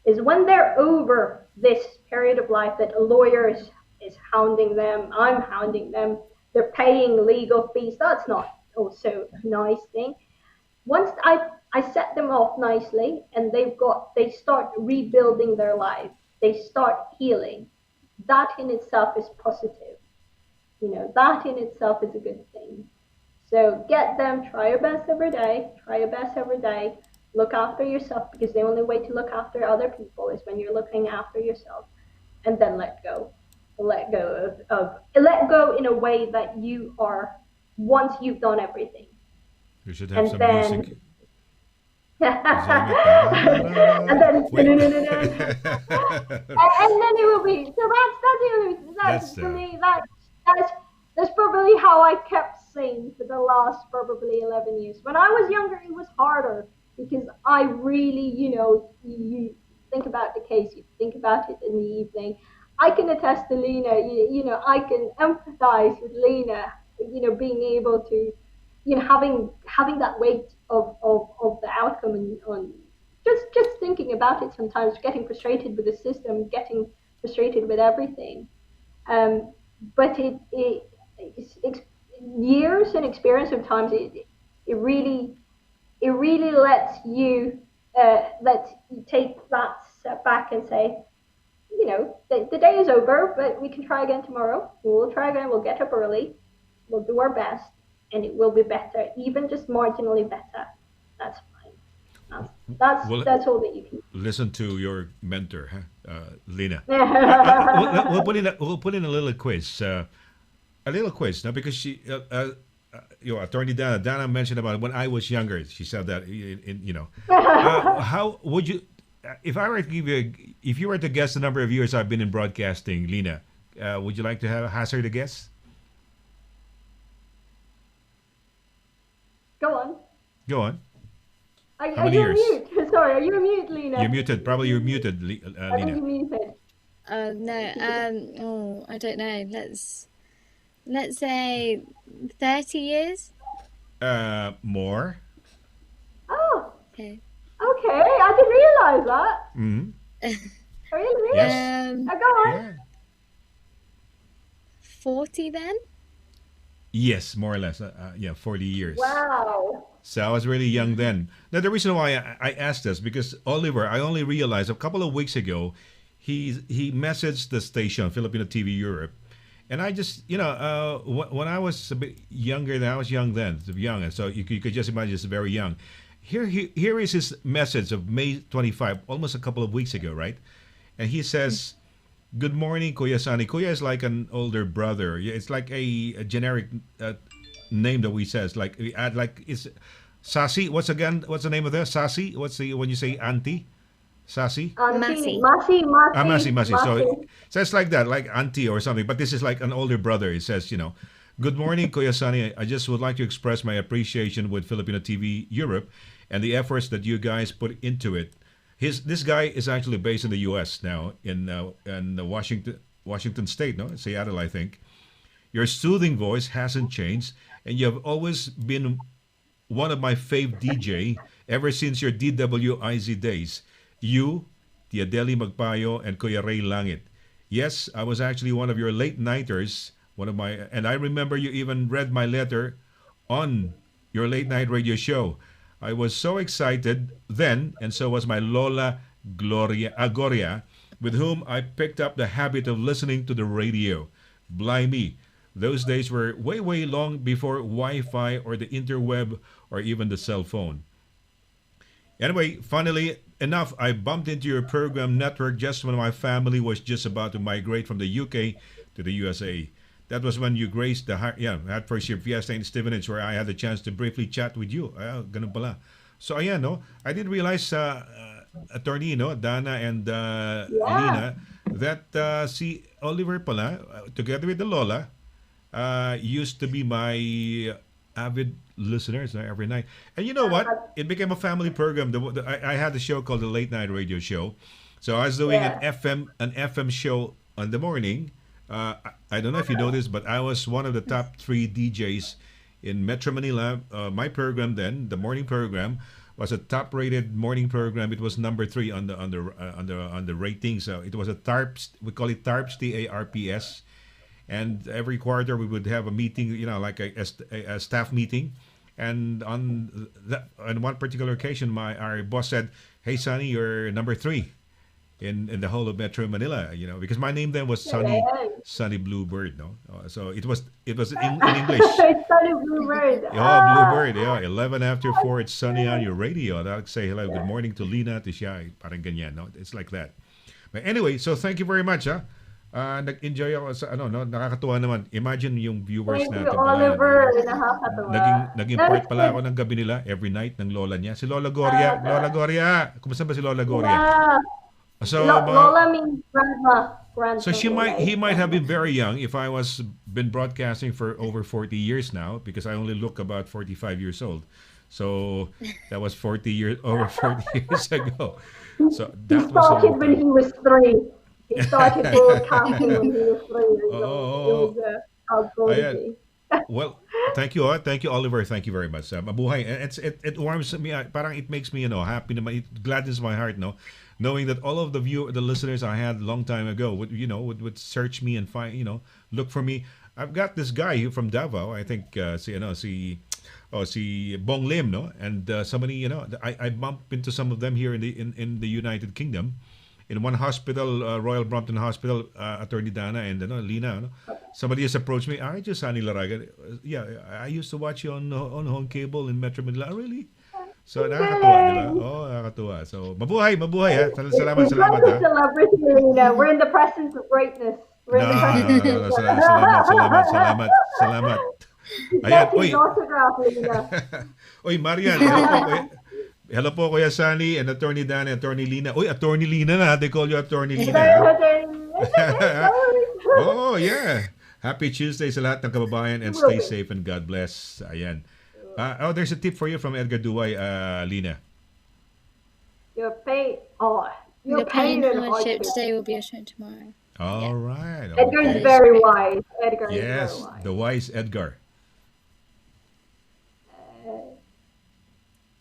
is when they're over this period of life that a lawyer is hounding them, I'm hounding them, they're paying legal fees. That's not also a nice thing. Once I set them off nicely and they start rebuilding their life, they start healing. That in itself is positive. That in itself is a good thing. So get them, try your best every day, look after yourself, because the only way to look after other people is when you're looking after yourself, and then let go. Let go in a way that you are, once you've done everything. You should have some music. And then it will be. So that's for me. That's probably how I kept sane for the last probably 11 years. When I was younger, it was harder because I really, you think about the case, you think about it in the evening. I can attest to Lina. I can empathize with Lina. Being able to, having that weight of the outcome and on just thinking about it sometimes, getting frustrated with the system, getting frustrated with everything. But it's years and experience sometimes it really lets you take that step back and say, the day is over, but we can try again tomorrow. We'll try again. We'll get up early. We'll do our best, and it will be better, even just marginally better. That's fine. That's all that you can do. Listen to your mentor, Lina. We'll put in a little quiz. Now, because she, Attorney DANNA mentioned about when I was younger. She said that, how would you, if you were to guess the number of years I've been in broadcasting, Lina, would you like to hazard a guess? Go on. Are you on mute? Sorry, are you on mute, Lina? You're muted. Probably you're muted, Lina. I think you're muted. No. I don't know. Let's say 30 years. More. Oh. Okay. I didn't realize that. Mm-hmm. Really? Yes. Go on. Yeah. 40 then? Yes, more or less. 40 years. Wow. So I was really young then. Now, the reason why I asked this, because Oliver, I only realized a couple of weeks ago, he messaged the station, Filipino TV Europe. And I just, when I was a bit younger than I was young then, and so you could just imagine it's very young. Here is his message of May 25, almost a couple of weeks ago, right? And he says, "Good morning, Kuya Sonny." Kuya is like an older brother. It's like a generic name that we says. Like we add, like it's Sassy. What's the name of that? Sassy. What's the when you say auntie? Sassy? Massey. Masi, Ah, Masi, Masi. So, Masi. so it's like that, like auntie or something. But this is like an older brother. It says, good morning, Kuya Sunny. I just would like to express my appreciation with Filipino TV Europe and the efforts that you guys put into it. This guy is actually based in the U.S. now, in Washington State, no, Seattle, I think. Your soothing voice hasn't changed, and you have always been one of my fave DJ ever since your DWIZ days. You, Tia Deli Magpayo, and Kuya Ray Langit. Yes, I was actually one of your late nighters. And I remember you even read my letter on your late night radio show. I was so excited then, and so was my Lola Gloria, with whom I picked up the habit of listening to the radio. Blimey, those days were way, way long before Wi-Fi or the interweb or even the cell phone. Anyway, funnily enough, I bumped into your program network just when my family was just about to migrate from the UK to the USA. That was when you graced the Hartford Ship Fiesta in Stevenage, where I had the chance to briefly chat with you. Ganun pala. So ayan, no, I didn't realize, attorney, no, Dana and Lina, that si Oliver pala, together with the Lola, used to be my avid listeners every night. And you know what? It became a family program. I had a show called the Late Night Radio Show. So I was doing an FM show on the morning. I don't know if you know this, but I was one of the top 3 DJs in Metro Manila. My program then, the morning program, was a top-rated morning program. It was number 3 on the ratings. So it was a TARPS. We call it TARPS, TARPS. And every quarter we would have a meeting, like a staff meeting. And on one particular occasion, our boss said, "Hey, Sonny, you're number 3 in the whole of Metro Manila." Because my name then was Sonny Bluebird, no. So it was in English. It's Sunny Bluebird. Bluebird. 11 after 4, it's Sunny on your radio. And I'll say hello, good morning to Lina, to SHAH, parang ganyan, no. It's like that. But anyway, so thank you very much, ha. Nag-enjoy ako sa nakakatuwa naman. Imagine yung viewers Thank natin. you, Oliver. Nakakatawa. Naging part pala ako ng gabi nila every night ng lola niya. Si Lola Gloria. Lola Gloria. Kumusta ba si Lola Gloria? Yeah. So, Lola means grandma. So he might have been very young if I was been broadcasting for over 40 years now, because I only look about 45 years old. So that was over 40 years ago. So that he started when he was 3. He started broadcasting when he was 3 years old. Ayan. Well, thank you, Oliver. Thank you very much. Mabuhay. It warms me. Parang it makes me, happy. It gladdens my heart, no, knowing that all of the listeners I had a long time ago would search me and find, look for me. I've got this guy from Davao. I think si Bong Lim, no, and somebody, I bumped into some of them here in the United Kingdom. In one hospital, Royal Brompton Hospital, Attorney Dana and Lina, somebody has approached me. I just Sunny LARAGAN. Yeah, I used to watch you on home cable in Metro Manila. Oh, really? So nakakatuwa, di ba? Oh, nakakatuwa. So mabuhay ha. Salamat ha. Celebrity, Lina. We're in the presence of greatness. Salamat. Ayan, oy. Autograph, Lina. Oy, Marian. Hello po, Kuya Sunny and Attorney Dan and Attorney Lina. Uy, Attorney Lina na. They call you Attorney Lina. Oh, yeah. Happy Tuesday sa lahat ng kababayan and stay safe and God bless. Ayan. There's a tip for you from Edgar Duway, Lina. Your pain and hardship today will be a show tomorrow. All right. Edgar is very wise. Yes, the wise Edgar.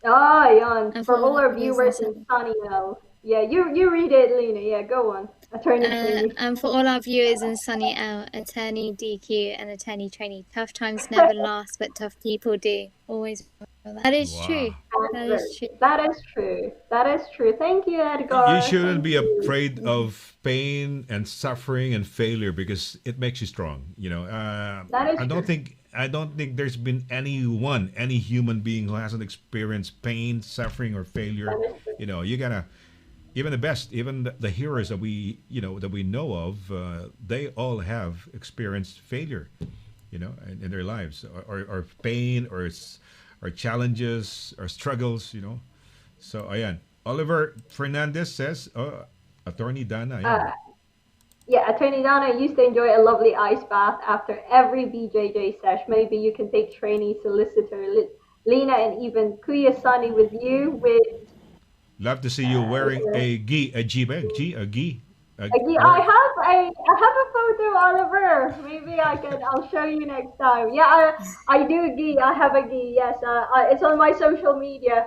Yan. For all our viewers in Sunny now. Yeah, you read it, Lina. Yeah, go on. Attorney Trainee. And for all our viewers in Sunny L, Attorney DQ and Attorney Trainee. Tough times never last, but tough people do. Always. That is true. That is true. Thank you, Edgar. You shouldn't be afraid of pain and suffering and failure because it makes you strong. That is true. I don't think there's been any human being who hasn't experienced pain, suffering, or failure. You gotta, even the best, even the heroes that we know of, they all have experienced failure, in their lives, or pain, or challenges, or struggles, So, ayan. Oliver Fernandez says, Attorney Dana. Yeah. Yeah, Attorney Donna used to enjoy a lovely ice bath after every BJJ sesh. Maybe you can take trainee solicitor Lina and even Kuya Sonny with you with Love to see you wearing a gi, a gi bag, gi, a gi. I have a photo, Oliver. Maybe I'll show you next time. Yeah, I do a gi. I have a gi. Yes, it's on my social media.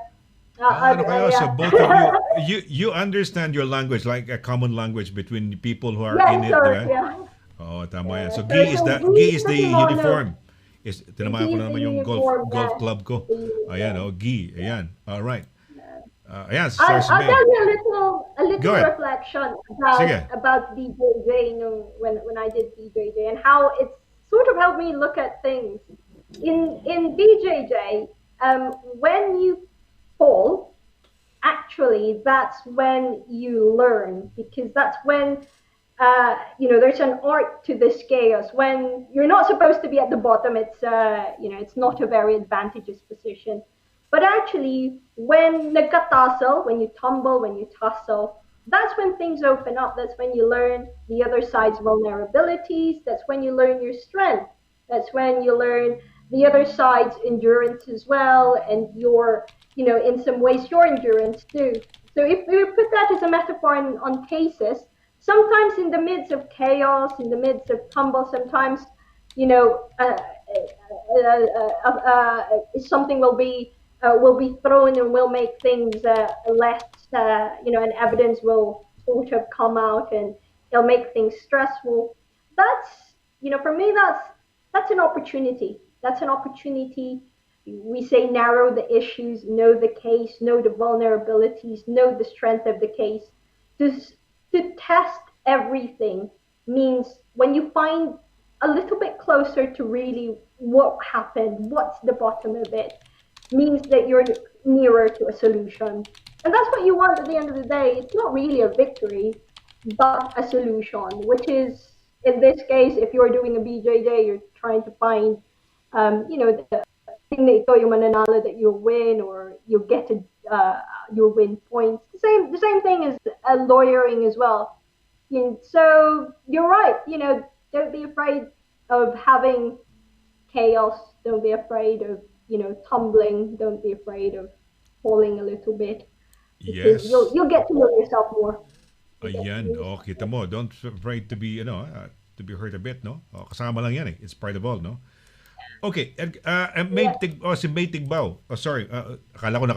Ano kayo? So Yeah. both of you understand your language, like a common language between the people who are Yes, in it, sir. diba? Yeah. Oo, tama yan. So So gi is gi the kasi mo, uniform. Tinamaan ko Gi is naman the yung uniform, golf yeah. club ko. The uniform. Ayan, gi. Ayan. All right. Ayan, I'll Sister tell May. you a Go little ahead. reflection Sige. about BJJ, when I did BJJ and how it's sort of helped me look at things. In BJJ, when you fall, actually that's when you learn, because that's when there's an art to this chaos. When you're not supposed to be at the bottom, it's not a very advantageous position. But actually, when nagkatussle, when you tumble, when you tussle, that's when things open up. That's when you learn the other side's vulnerabilities. That's when you learn your strength. That's when you learn the other side's endurance as well, and in some ways, your endurance too. So if we put that as a metaphor on cases, sometimes in the midst of chaos, in the midst of tumble, sometimes, something will be thrown and will make things less, and evidence will sort of come out and it'll make things stressful. That's, for me, that's an opportunity. That's an opportunity. We say narrow the issues, know the case, know the vulnerabilities, know the strength of the case. To test everything means when you find a little bit closer to really what happened, what's the bottom of it, means that you're nearer to a solution. And that's what you want at the end of the day. It's not really a victory, but a solution, which is, in this case, if you're doing a BJJ, you're trying to find, the thing that ito yung mananalo that you'll win, or you'll you'll win points. The same thing as lawyering as well. So you're right. Don't be afraid of having chaos. Don't be afraid of tumbling. Don't be afraid of falling a little bit, because Yes. you'll get to know yourself more. Ayan. Kita mo. Don't afraid to be, to be hurt a bit, no? Kasama lang yan eh. It's part of all, no? Okay. Si May Tigbaw. Oh, sorry. Akala ko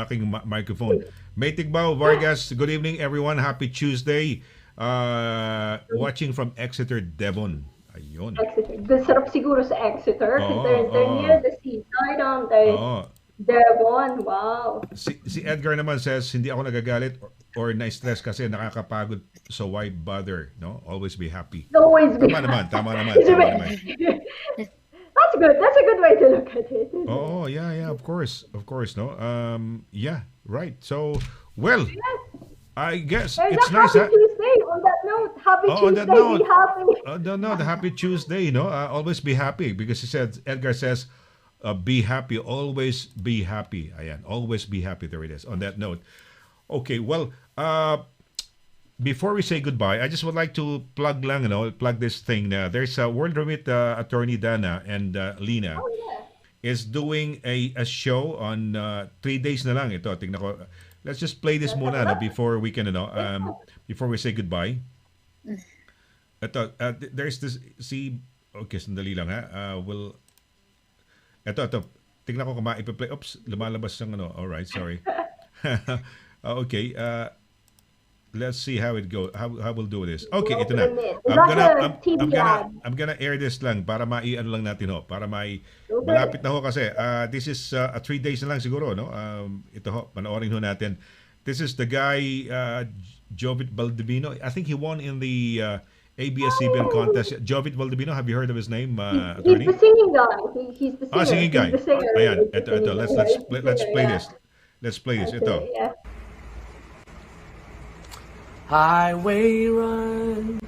aking microphone. May Tigbaw, Vargas. Good evening, everyone. Happy Tuesday. Watching from Exeter, Devon. Ayun. Exeter. Sarap siguro sa Exeter, because they're near the seaside, aren't they? Devon, wow. Si Edgar naman says, hindi ako nagagalit or na-stress kasi nakakapagod, so why bother, no? Always be happy. Always be Tama naman. That's good. That's a good way to look at it. Oh, yeah, of course, no? Yeah, right. So, well, I guess There's it's a nice. happy Tuesday on that note. Happy On Tuesday, that note, be happy. the happy Tuesday, no? Always be happy, because Edgar says, be happy, always be happy. Ayan, always be happy. There it is. On that note. Okay, well, before we say goodbye, I just would like to plug this thing. There's a World Remit attorney Dana and Lina is doing a show on 3 days na lang ito. Tingnan ko. Let's just play this muna before we can before we say goodbye. Ito, there's this okay, sandali lang ha. Ito. Tingnan ko kung maipa-play. Oops, lumalabas yung All right, sorry. Okay, let's see how it goes. How we'll do this. Okay, ito na. I'm gonna air this lang para mai-ano lang natin para malapit na ho kasi this is 3 days na lang siguro, no? Ito ho, panoorin ho natin. This is the guy Jovit Valdivino. I think he won in the ABS-CBN contest. Jovit Valdivino, have you heard of his name, attorney? He's the singing guy. He's the singer. Singing guy. He's the singer. Ayan, ito. Let's play this. Let's play this. Ito. Yeah. Highway run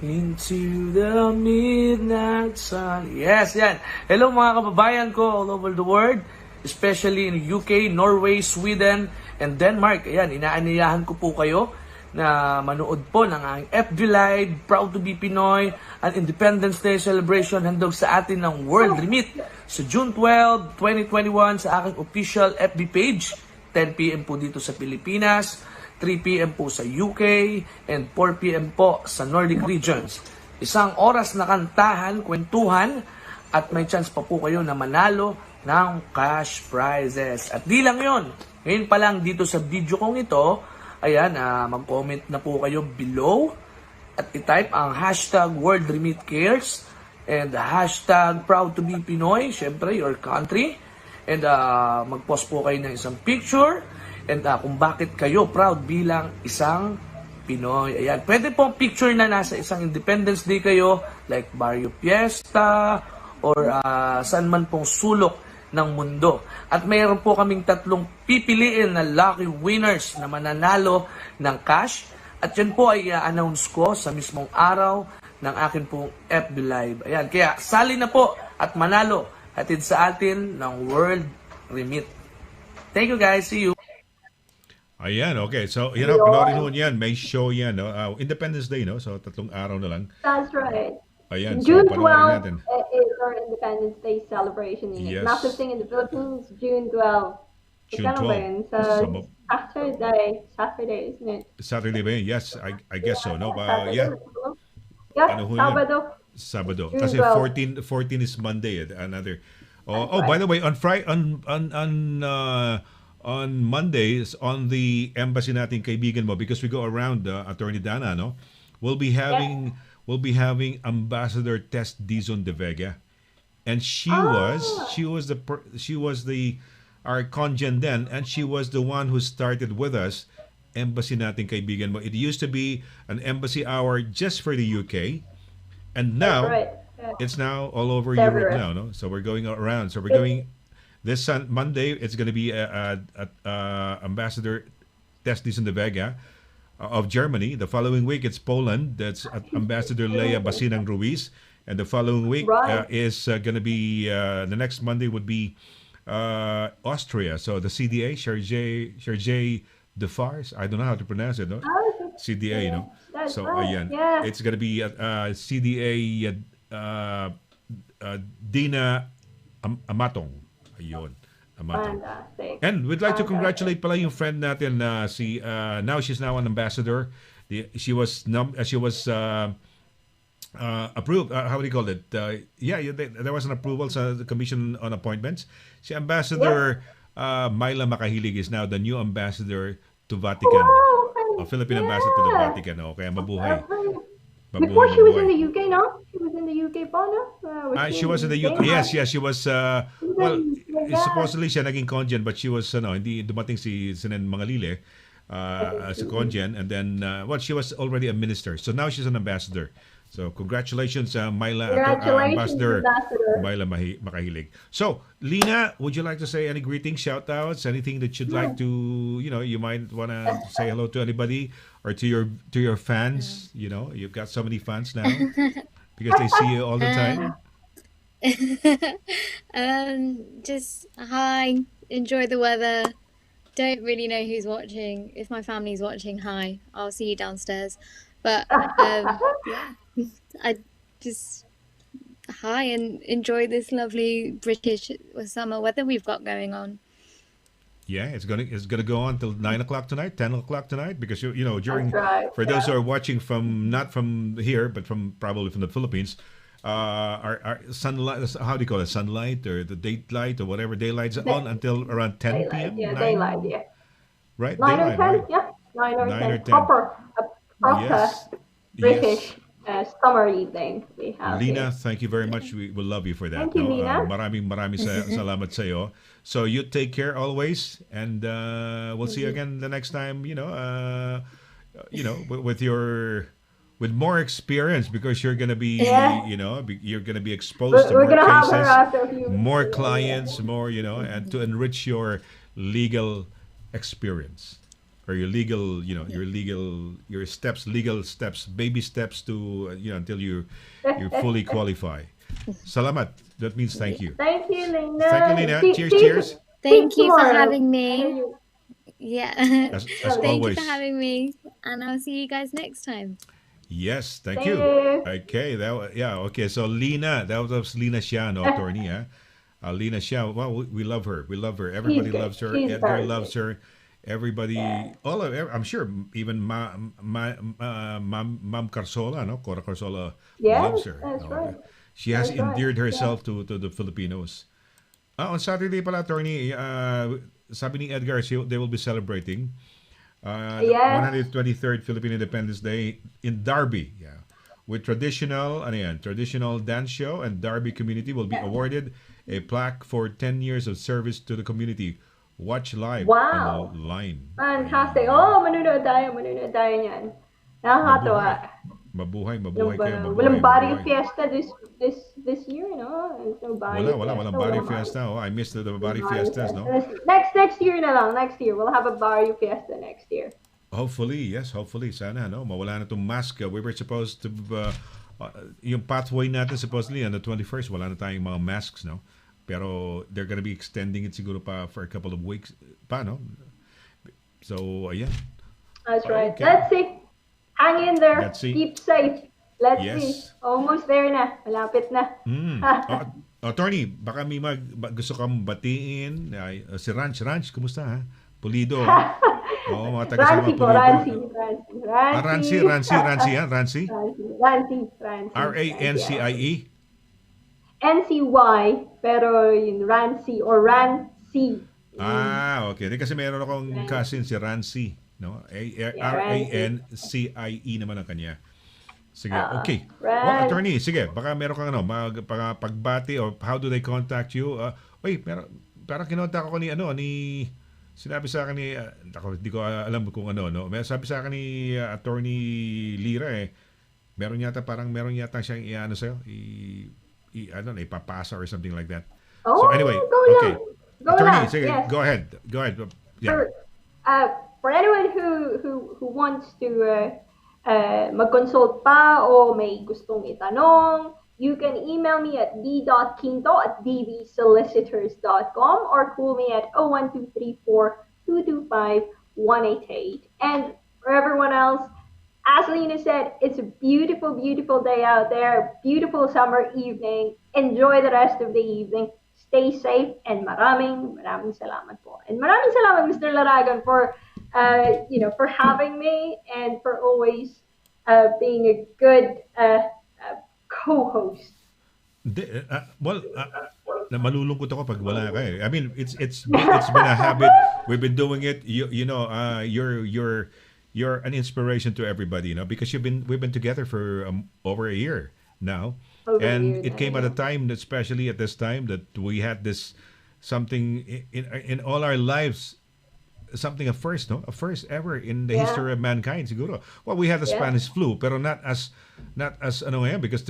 into the midnight sun. Yes, yan. Hello mga kababayan ko all over the world. especially in UK, Norway, Sweden, and Denmark. Ayan, inaaniyahan ko po kayo na manood po ng aking FB Live, Proud to be Pinoy, an Independence Day celebration handog sa atin ng World Remit sa June 12, 2021 sa aking official FB page. 10 p.m. po dito sa Pilipinas, 3 p.m. po sa UK, and 4 p.m. po sa Nordic regions. Isang oras na kantahan, kwentuhan, at may chance pa po kayo na manalo ng cash prizes. At di lang yon, ngayon pa lang dito sa video kong ito, ayan, mag-comment na po kayo below at i-type ang hashtag World Remit Cares and hashtag Proud to be Pinoy, syempre your country, and mag-post po kayo ng isang picture and kung bakit kayo proud bilang isang Pinoy. Ayan, pwede pong picture na nasa isang Independence Day kayo, like Barrio Fiesta or saan man pong sulok ng mundo. At mayroon po kaming 3 pipiliin na lucky winners na mananalo ng cash. At yan po ay i-announce ko sa mismong araw ng akin pong FB Live. Ayan, kaya sali na po at manalo hatid sa atin ng World Remit. Thank you guys. See you. Ayan, okay. So, panoorin ho yan. May show yan, no? Independence Day, no? So, 3 araw na lang. That's right. Ayan, June so panoorin 12 natin. is our Independence Day celebration. Yes. Massive thing in the Philippines, June 12. June Kailan ba yun? 12. Sa Some- Saturday, isn't it? Saturday ba yun? Yes, I guess so, no? Saturday. Yeah, Yeah, Ano ho yun? Sabado. Sabado. June Kasi 12. 14 is Monday, another. That's By right. the way, on Mondays, on the embassy nating kaibigan mo, because we go around, Attorney DANNA, no? We'll be having Ambassador Tess Dizon de Vega, and she was our congen then, and she was the one who started with us embassy nating kaibigan mo. It used to be an embassy hour just for the UK, and now That's right. Yeah. it's now all over It's Europe everywhere. now, no? So we're going around. So we're going this Monday. It's going to be Ambassador Tess Dizon de Vega of Germany. The following week, it's Poland. That's Ambassador Leia Basinang Ruiz. And the following week Right. is going to be, the next Monday would be Austria. So the CDA, Sergei Defars. I don't know how to pronounce it, no? Oh, CDA, you know? That's So, right. ayan. Yeah. It's going to be CDA Dina Amatong. Ayun. Amatong. Fantastic. And we'd like to Fantastic. congratulate pala yung friend natin na now she's now an ambassador. She was approved. How do you call it? There was an approval sa the Commission on Appointments. Si Ambassador Myla Makahilig is now the new ambassador to Vatican. Oh, Philippine ambassador to the Vatican. Oh, kaya mabuhay. Before she was in the UK, no? She was in the UK pa, no? She was in the UK. Yes, she was. Well, Yeah. supposedly siya naging congen, but she was, hindi dumating si Sinen Mangalile as a congen, and then, she was already a minister. So now she's an ambassador. So congratulations, Myla, Congratulations, Ambassador Ambassador. Myla Makahilig. So, Lina, would you like to say any greetings, shout-outs, anything that you'd like to, you might want to say hello to anybody or to your fans? You've got so many fans now because they see you all the time. Just hi, enjoy the weather. Don't really know who's watching. If my family's watching, hi, I'll see you downstairs. But yeah, I just hi and enjoy this lovely British summer weather we've got going on. Yeah, it's gonna go on till 9 o'clock tonight, 10 o'clock tonight, because during That's right, for those yeah. who are watching not from here, but probably from the Philippines, our sunlight, how do you call it, sunlight or the daylight or whatever, daylight's on until around 10 p.m. Yeah, 9? daylight, yeah. Right, 9 or daylight, 10, right? yeah. 9 or 9 10. or 10. Proper Yes. British summer evening we have Lina, here. thank you very much. We will love you for that. Thank you, Lina. Maraming salamat sa iyo. So you take care always, and we'll see you again the next time. With more experience, because you're gonna be, Yeah. you're gonna be exposed to We're more gonna have her cases, after a few more weeks. clients, more, and to enrich your legal experience. Or your legal, your steps, legal steps, baby steps to, until you fully qualify. Salamat. That means thank you. Thank you, Lina. Thank you, Lina. See- Cheers, see- cheers. Thank See you for tomorrow. having I me. know you- Yeah. As Thank you always. for having me. And I'll see you guys next time. Yes, thank Thank you. you. Okay, okay. So Lina, that was Lina SHAH, no, attorney, huh? Lina SHAH, well, we love her. We love her. Everybody good. loves her. She's Edgar very loves good. her. Everybody, Yeah. I'm sure even Ma'am Carsola, no, Cora Carsola Yes, loves her. that's right. She has That's right. endeared Yeah. herself to the Filipinos. On Saturday pala, attorney, sabi ni Edgar, they will be celebrating the Yes. 123rd Philippine Independence Day in Darby. Yeah. With traditional dance show, and Darby community will be awarded a plaque for 10 years of service to the community. Watch live Wow. online. Fantastic. Ayan. Oh, manunood tayo niyan. Nakakatawa. Mabuhay kayo, Walang body mabuhay. fiesta this year, no? There's no body Walang fiesta. body fiesta. Oh, I missed the body Body fiestas, no? Next year na lang. Next year. We'll have a body fiesta next year. Hopefully, yes, hopefully. Sana, no? Mawala na itong mask. We were supposed to, yung pathway natin supposedly on the 21st, wala na tayong mga masks, no? Pero they're gonna be extending it siguro pa for a couple of weeks pa, no? So, ayan. That's right. Okay. Let's see. Hang in there. Let's see. Keep safe. Let's Yes. see. Almost there na. Malapit na. Attorney, baka may gusto kang batiin. Si Ranch, kumusta, ha? Pulido. Oo, mga taga-sama Rancy po. Pulido. Rancy. Rancy. Rancy. R-A-N-C-I-E. NCY. Pero yung Rancy or Rancy. Okay. Di kasi meron akong cousin si Rancy, no? R-A-N-C-I-E naman ang kanya. Sige, okay. Well, attorney, sige, baka meron kang pagbati or how do they contact you? Wait, parang kinontak ako ni sinabi sa akin ni hindi ko alam kung ano, no. May sabi sa akin ni Attorney Lira meron yata siyang iano sa'yo, ipapasa or something like that. Oh, So anyway, go okay. lang. Go Attorney, lang, sige, yes. go ahead. Yeah. For anyone who wants to mag-consult pa o may gustong itanong, you can email me at d.quinto@dvsolicitors.com or call me at 01234-225-188. And for everyone else, as Lina said, it's a beautiful, beautiful day out there. Beautiful summer evening. Enjoy the rest of the evening. Stay safe, and maraming salamat po. And maraming salamat, Mr. Laragan, for for having me and for always being a good co-host. Malulungkot ako pag wala ka eh. I mean, it's been a habit. We've been doing it. You're an inspiration to everybody, because we've been together for over a year now. And it came at a time, especially at this time, that we had this something in all our lives, something a first ever in the history of mankind, siguro. Well, we had the Spanish flu, pero not as because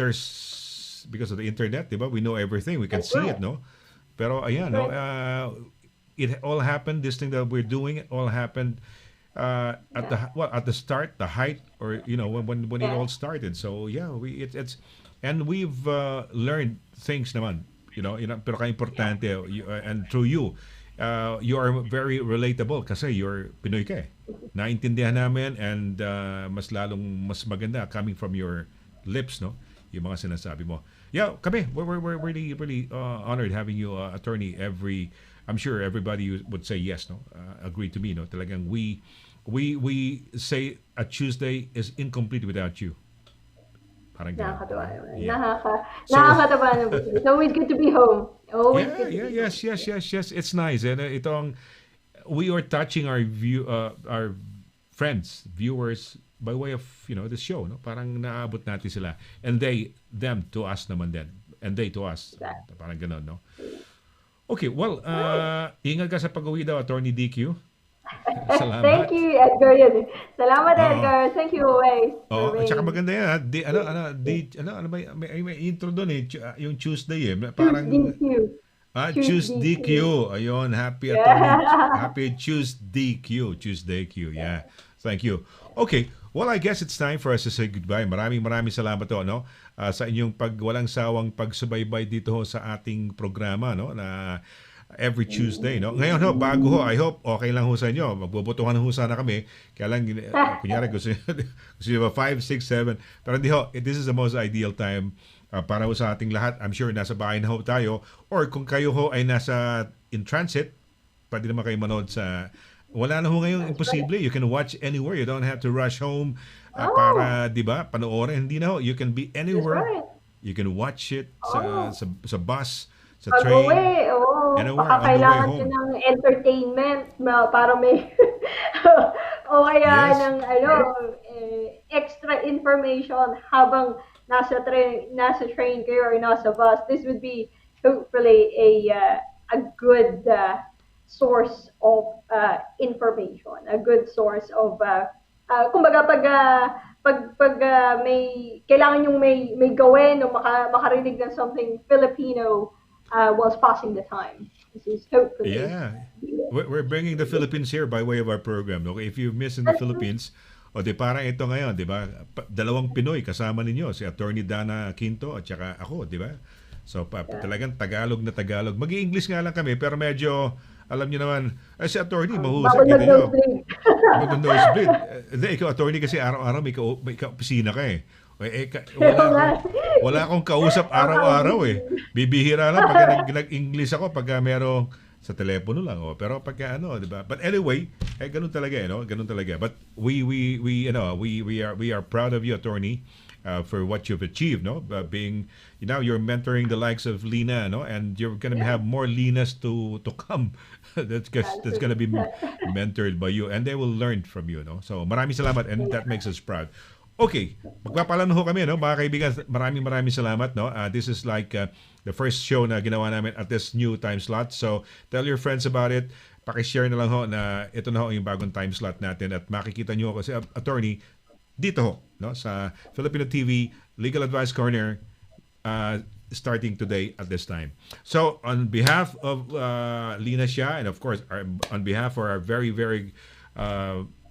because of the internet, diba? We know everything, we can see it, no? Pero ayan, no, it all happened. This thing that we're doing, it all happened at the start, the height, or when it all started. So yeah, we've learned things naman, pero ka-importante, and through you, you are very relatable kasi you're Pinoy ka eh. Naintindihan namin, and mas maganda coming from your lips, no? Yung mga sinasabi mo. Yeah, we're really, really honored having you, attorney. I'm sure everybody would say yes, no? Agree to me, no? Talagang we say a Tuesday is incomplete without you. Parang ganun. Nakakatawa naman. It's always good to be home. Yes. It's nice. And we are touching our viewers by way of this show, no? Parang naabot natin sila, and them to us naman din, and they to us. Parang ganun, no? Okay, well, ingat ka sa pag-uwi daw, Attorney DQ. Salamat. Thank you, Edgar. Salamat, Edgar. Thank you always. At saka maganda yan, ha? May intro doon yung Tuesday parang Choose DQ. Ayun, happy attorney. Happy Tuesday Q. Yeah. Thank you. Okay. Well, I guess it's time for us to say goodbye. Maraming salamat to, no? Sa inyong walang sawang pagsubaybay dito sa ating programa, no? Na every Tuesday, no? Ngayon ho, bago ho, I hope okay lang ho sa inyo. Magbobotohan ho sana kami. Kaya lang, kunyari, gusto nyo ba 5, 6, 7. Pero hindi ho, this is the most ideal time para ho sa ating lahat. I'm sure nasa bahay na ho tayo. Or kung kayo ho ay nasa in transit, pwede naman kayo manood sa... Wala na ho ngayon imposible. You can watch anywhere. You don't have to rush home para, di ba, panoorin. Hindi na ho. You can be anywhere. Right. You can watch it sa bus, sa Pag train. uwi, Anywhere baka on the way kailangan home. ko ng entertainment para may o kaya Yes. ng extra information habang nasa train kayo or nasa bus. This would be hopefully a good source of information, a good source of kumbaga pag may kailangan yung may gawin o makarinig ng something Filipino whilst passing the time. This is hopefully. Yeah. We're bringing the Philippines here by way of our program. Okay, if you miss in the Philippines, o di parang ito ngayon, di ba? Dalawang Pinoy kasama ninyo, si Attorney DANNA Quinto at saka ako, di ba? So talagang Tagalog na Tagalog. Mag-i-English nga lang kami pero medyo alam niyo naman, si Attorney, mahusay kita nyo. Mag-nosebleed. Hindi, ikaw Attorney kasi araw-araw may ka-opisina ka eh. Wala akong kausap araw-araw eh. Bibihira lang pag nag-English ako pag merong sa telepono lang pero pagka di ba? But anyway, ganun talaga ganun talaga. But we are proud of you, Attorney, for what you've achieved, being you're mentoring the likes of Lina, and you're going to have more Linas to come. that's going to be mentored by you and they will learn from you, So maraming salamat and that makes us proud. Okay, magpapalan ho kami, mga kaibigan. Maraming salamat, this is like the first show na ginawa namin at this new time slot. So tell your friends about it. Paki-share na lang ho na ito na ho yung bagong time slot natin at makikita nyo kasi Attorney dito ho, sa Filipino TV Legal Advice Corner starting today at this time. So on behalf of Lina SHAH and of course on behalf of our very very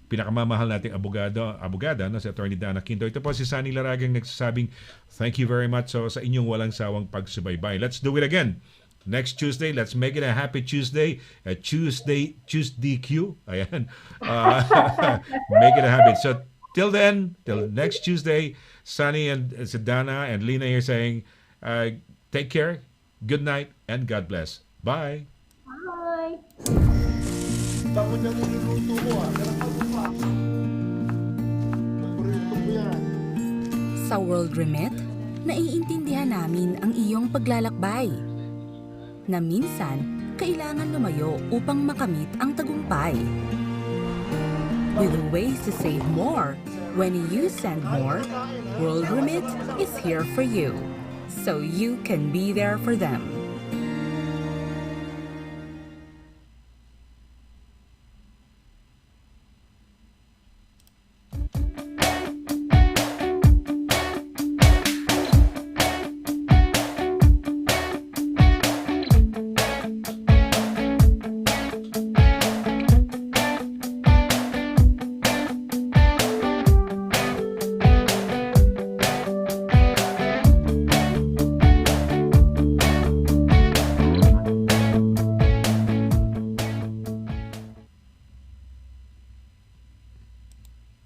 pinakamamahal nating abogada si Attorney DANNA Quinto. Ito po si SONNY LARAGAN nagsasabing thank you very much sa inyong walang sawang pagsubaybay. Let's do it again. Next Tuesday, let's make it a happy Tuesday. A Tuesday Q. Ayan. Make it a habit. So till then, till next Tuesday, SONNY and DANNA and Lina here saying take care, good night, and God bless. Bye. Bye. Sa World Remit, naiintindihan namin ang iyong paglalakbay. Na minsan, kailangan lumayo upang makamit ang tagumpay. With ways to save more, when you send more, World Remit is here for you. So you can be there for them.